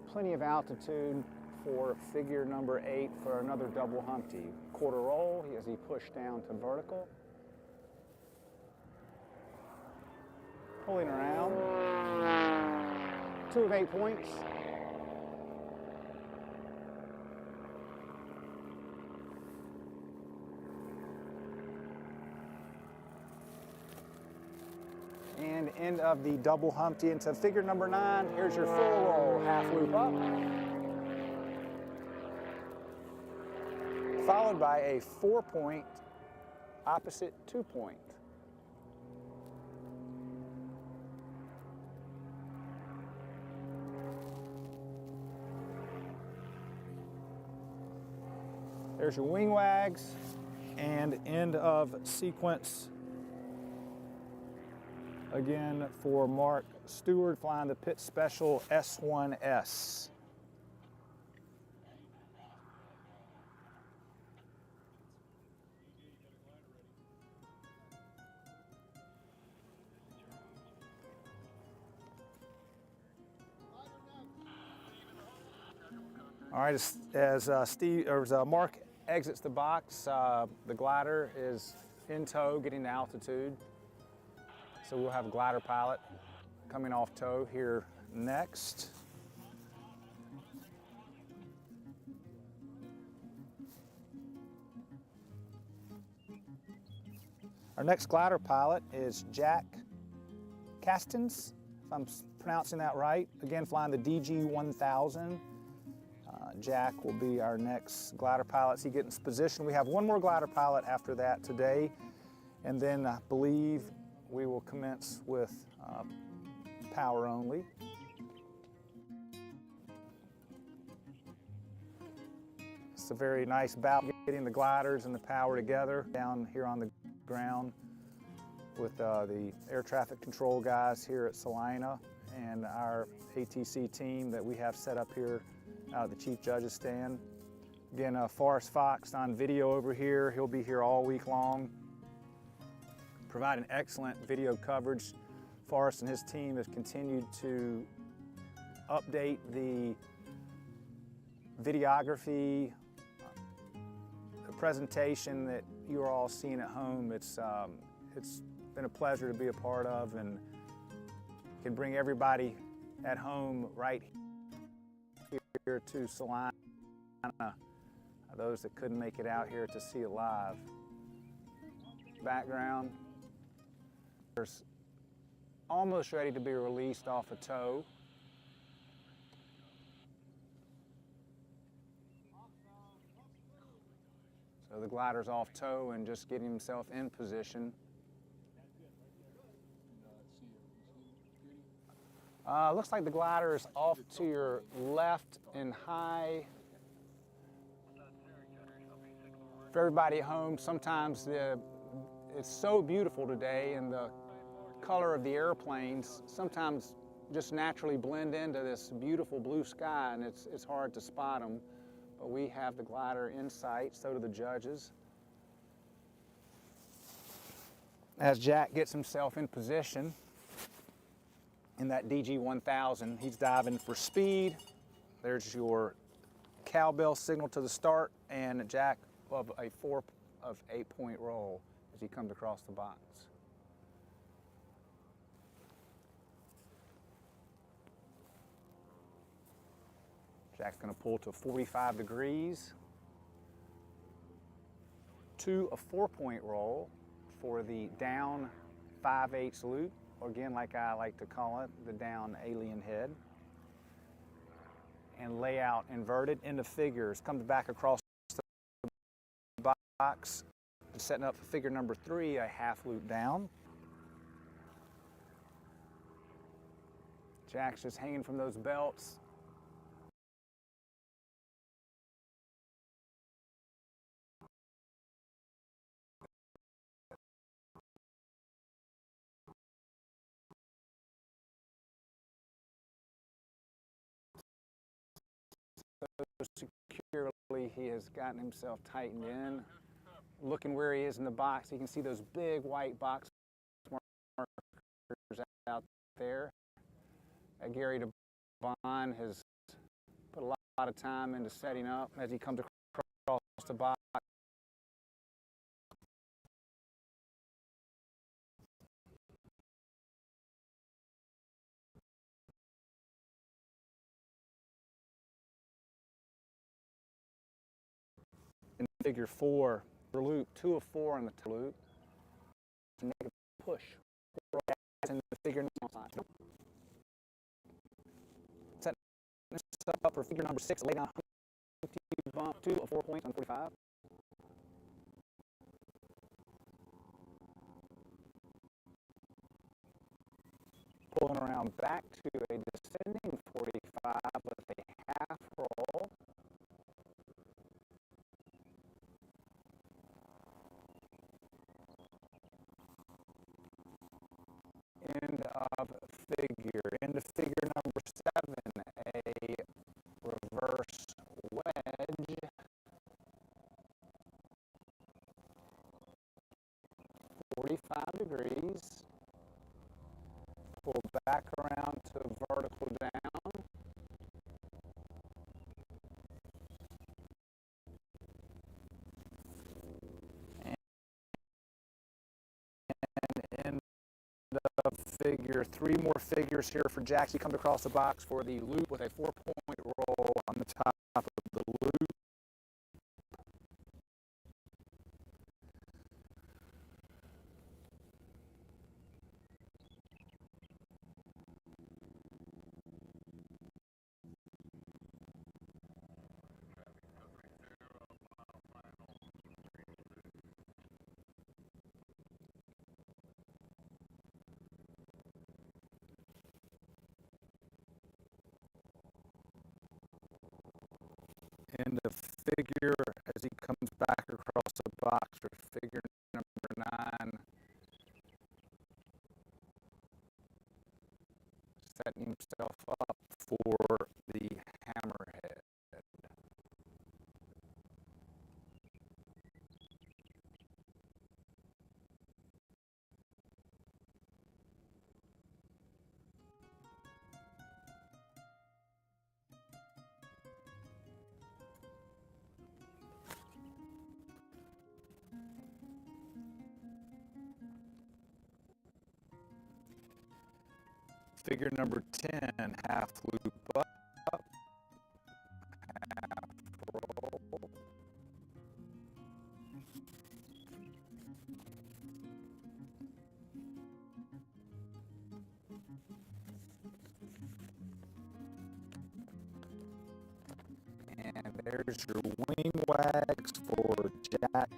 Plenty of altitude for figure number 8 for another double Humpty. Quarter roll as he pushed down to vertical. Pulling around, 2 of 8 points. And end of the double Humpty into figure number 9. Here's your full roll, half loop up. Followed by a 4-point opposite 2-point. There's your wing wags and end of sequence again for Mark Steward flying the Pit Special S1S. All right, as Mark exits the box, the glider is in tow, getting to altitude. So we'll have a glider pilot coming off tow here next. Our next glider pilot is Jack Kastens, if I'm pronouncing that right. Again, flying the DG-1000. Jack will be our next glider pilot as he gets in position. We have one more glider pilot after that today, and then I believe we will commence with power only. It's a very nice bout getting the gliders and the power together down here on the ground with the air traffic control guys here at Salina and our ATC team that we have set up here out at the Chief Judge's stand. Again, Forrest Fox on video over here. He'll be here all week long, providing excellent video coverage. Forrest and his team have continued to update the videography, the presentation that you're all seeing at home. It's been a pleasure to be a part of, and can bring everybody at home right here to Salina, those that couldn't make it out here to see it live. Background, there's almost ready to be released off a tow. So the glider's off tow and just getting himself in position. Looks like the glider is off to your left and high. For everybody at home, sometimes it's so beautiful today, and the color of the airplanes sometimes just naturally blend into this beautiful blue sky, and it's hard to spot them. But we have the glider in sight, so do the judges. As Jack gets himself in position in that DG 1000, he's diving for speed. There's your cowbell signal to the start, and Jack of a 4 of 8-point roll as he comes across the box. Jack's going to pull to 45 degrees. 2 of 4-point roll for the down 5/8 loop, or again, like I like to call it, the down alien head. And layout inverted into figures. Comes back across the box, setting up for figure number 3, a half loop down. Jack's just hanging from those belts. Securely, he has gotten himself tightened in. Looking where he is in the box, you can see those big white box markers out there. Gary DeBon has put a lot of time into setting up as he comes across the box. In figure 4, loop, 2 of 4 on the loop, to make a push. In the figure side. Set this up for figure number 6, lay down bump, 2 of 4 points on 45. Pulling around back to a descending 45 with a half roll. End of figure. Into figure number 7, a reverse wedge. $45. Pull back around to vertical down. And end of figure. 3 more figures here for Jack. He comes across the box for the loop with a 4-point roll on the top of the loop. End of figure as he comes back across the box for figure number 9. Setting himself up for the hammerhead. Figure number 10, half loop up, half roll. And there's your wing wags for Jack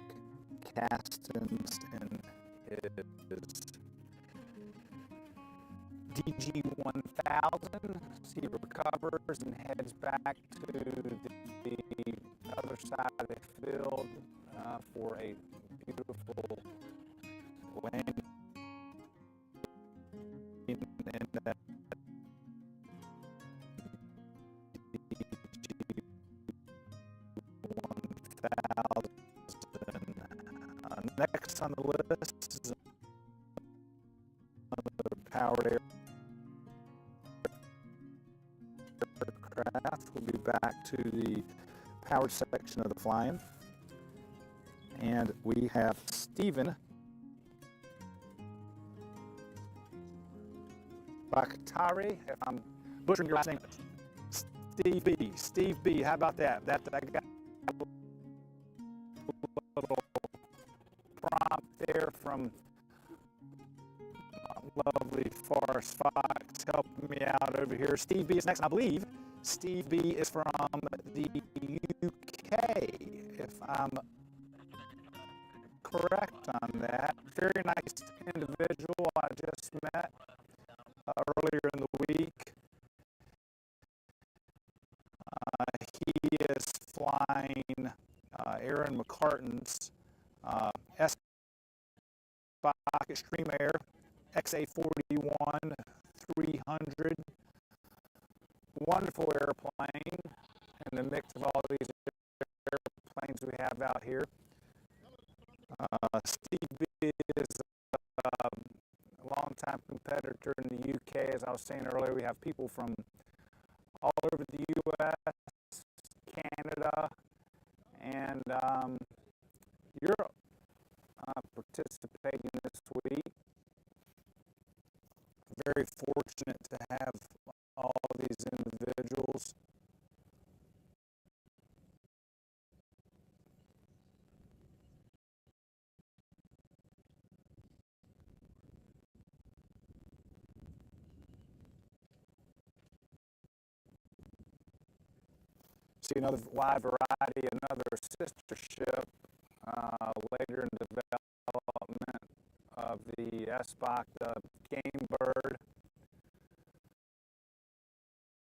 Kastens and his DG-1000. He recovers and heads back to the other side of the field for a beautiful landing in that DG-1000. Next on the list is another powered aircraft. We'll be back to the powered section of the flying. And we have Stephen Bakhtiari, if I'm butchering your last name. Steve B, how about that? That got a little prompt there from lovely Forrest Fox helping me out over here. Steve B is next. I believe Steve B is from the UK, if I'm correct on that. Very nice individual I just met earlier in the week. He is flying Aaron McCartan's S-Bach Extreme Air XA41 300. Wonderful airplane in the mix of all these airplanes we have out here. Steve B is a longtime competitor in the UK. As I was saying earlier, we have people from all over the US, Canada, and Europe participating this week. Very fortunate to have all these individuals. See another wide variety, another sister ship later in development of the S-Bach, the Game Bird.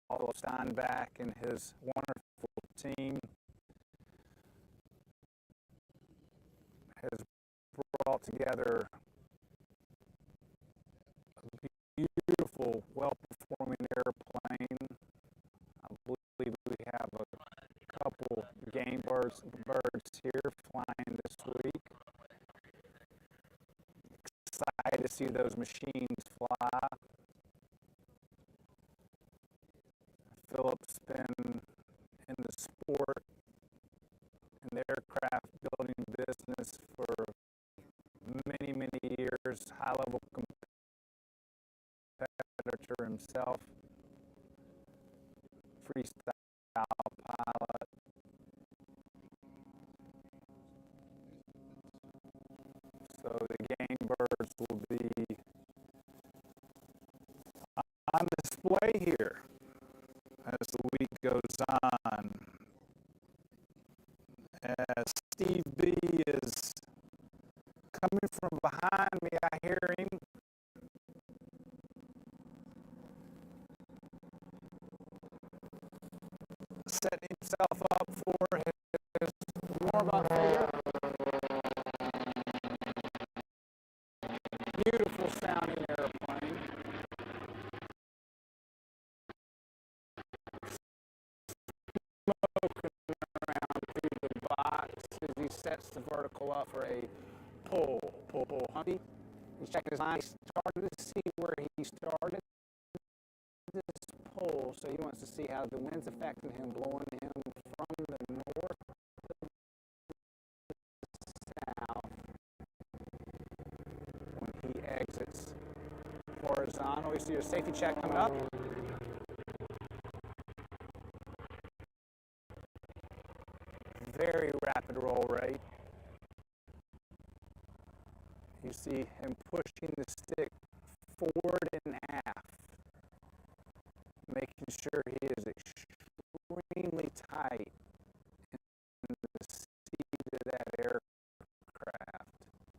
Although Steinbach and his wonderful team has brought together a beautiful, well-performing airplane. I believe we have a couple Game birds here flying this week. Excited to see those machines fly. Philip's been in the sport and the aircraft building business for many, many years. High-level competitor himself. Freestyle pilot. So the Game Birds will be on display here as the week goes on. As Steve B is coming from behind me, I hear him. Setting himself up for his warm-up figure. Beautiful sounding airplane. Smoking around through the box as he sets the vertical up for a pull. Hunty. He's checking his line. He started to see where he started this pull, so he wants to see how the wind's affecting him, blowing him from the north to the south when he exits horizontal. We see your safety check coming up. Very rapid roll rate. You see him pushing the stick forward and aft, making sure he is extremely tight in the seat of that aircraft.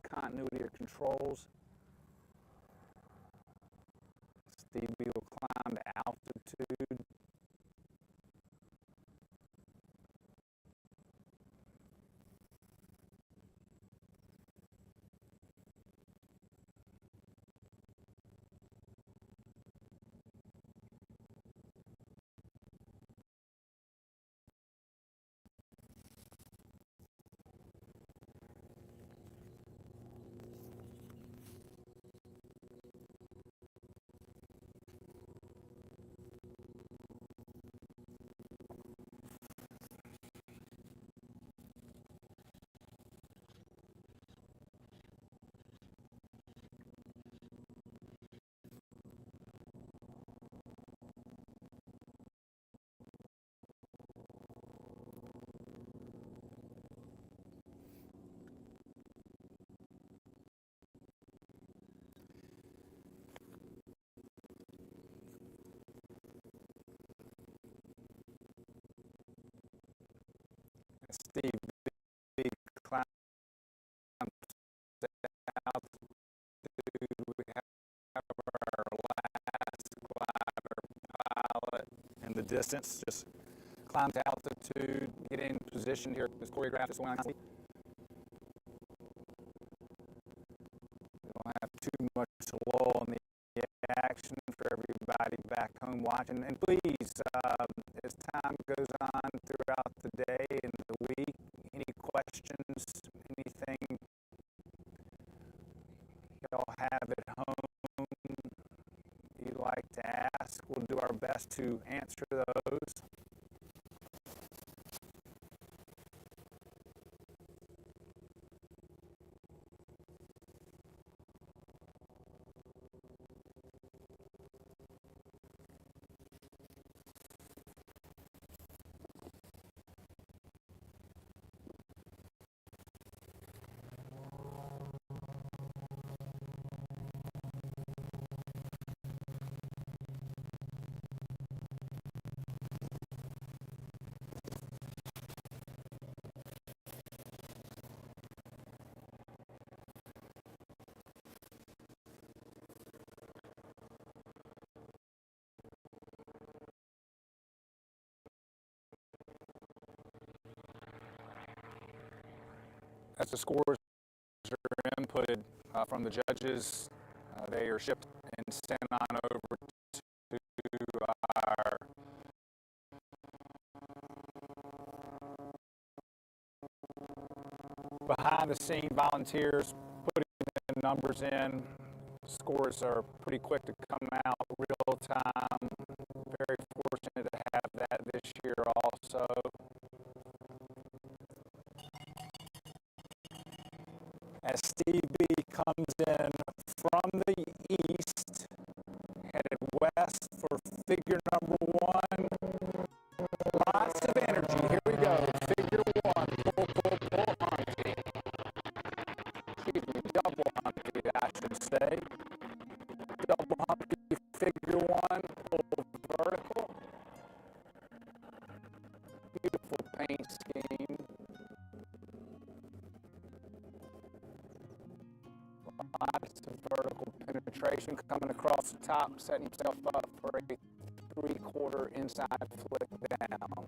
Continuity of controls. Steve will climb to altitude. Steve B climbs to altitude. We have our last glider pilot in the distance. Just climb to altitude, get in position here. This choreographed this one. We don't have too much lull in the action for everybody back home watching. And please, as time goes on throughout the day and the week, any questions, anything y'all have at home you'd like to ask, we'll do our best to answer those. As the scores are inputted from the judges, they are shipped and sent on over to our behind-the-scene volunteers, putting the numbers in. Scores are pretty quick to come out real time. Very fortunate to have that this year also. As Steve B comes in from the east, headed west for figure number one. Lots of energy. Here we go. Figure one. Pull, pull, pull, Humpty. Excuse me, double Humpty, I should say. Double Humpty, figure one. Pull vertical. Beautiful paint scheme. Lots of vertical penetration coming across the top, setting himself up for a three-quarter inside flick down.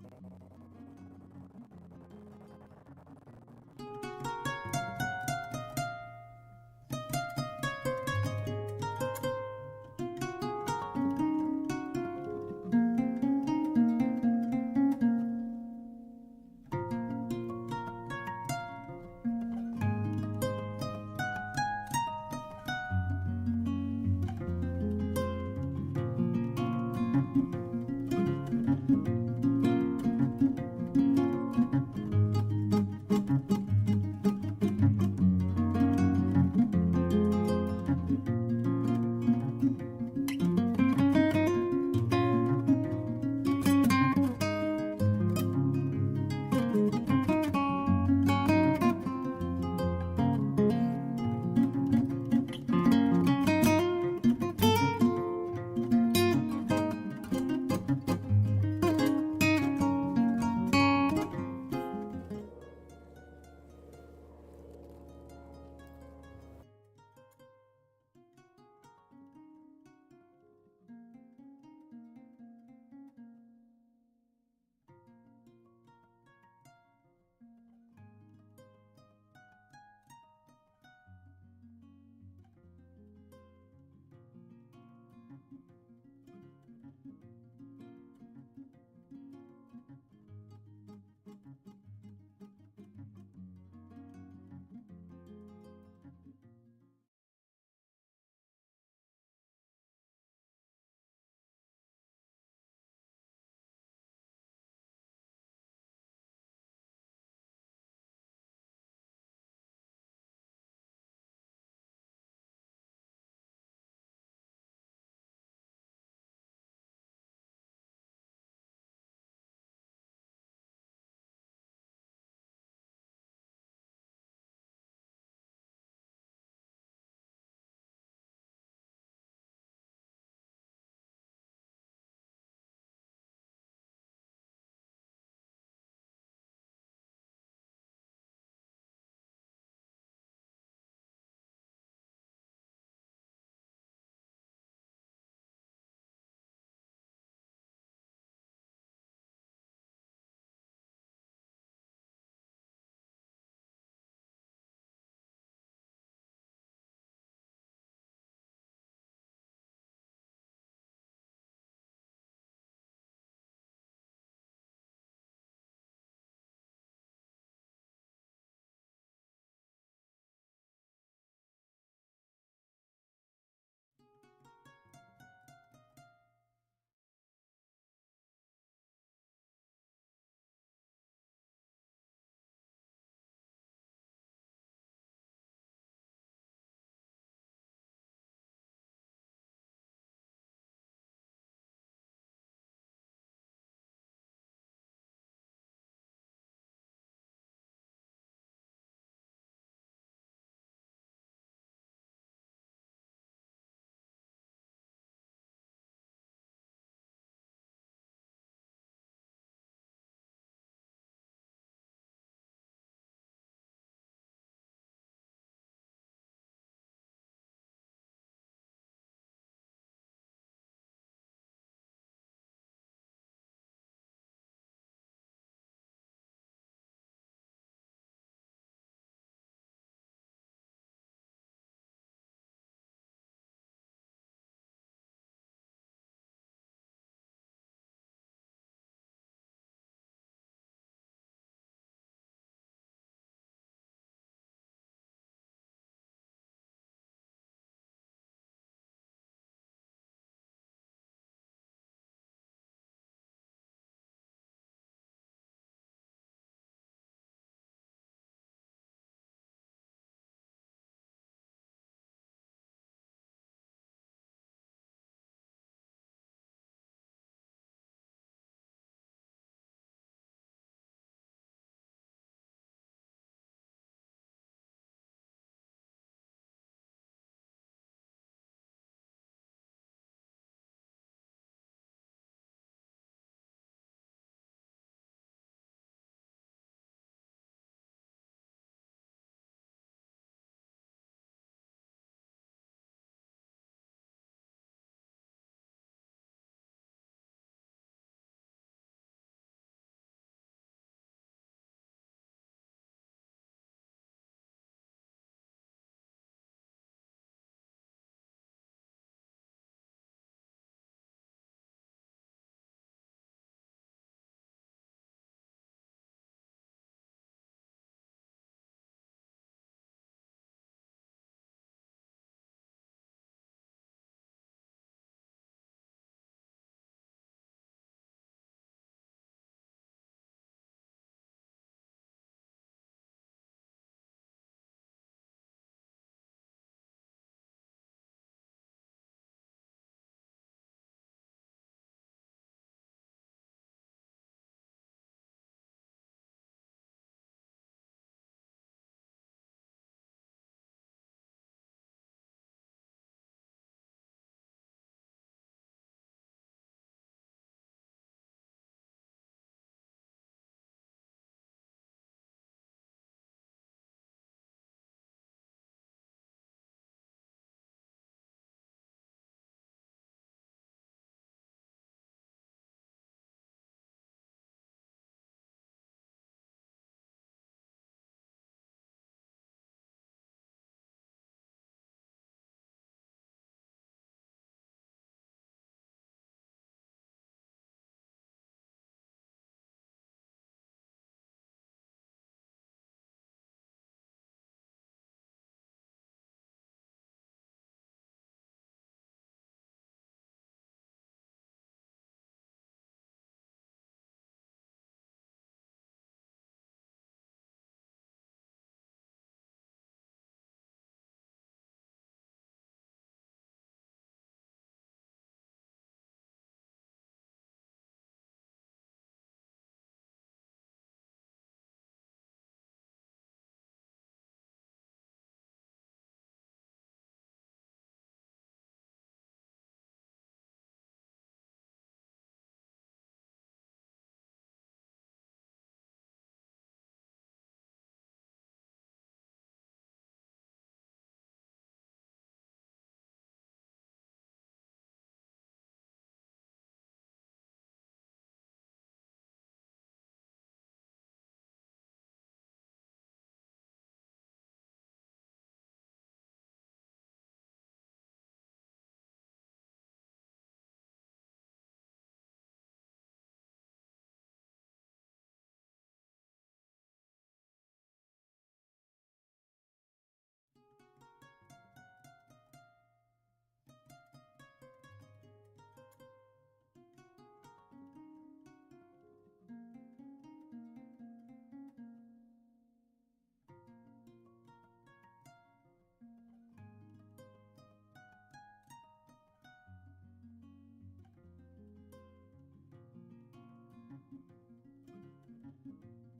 it.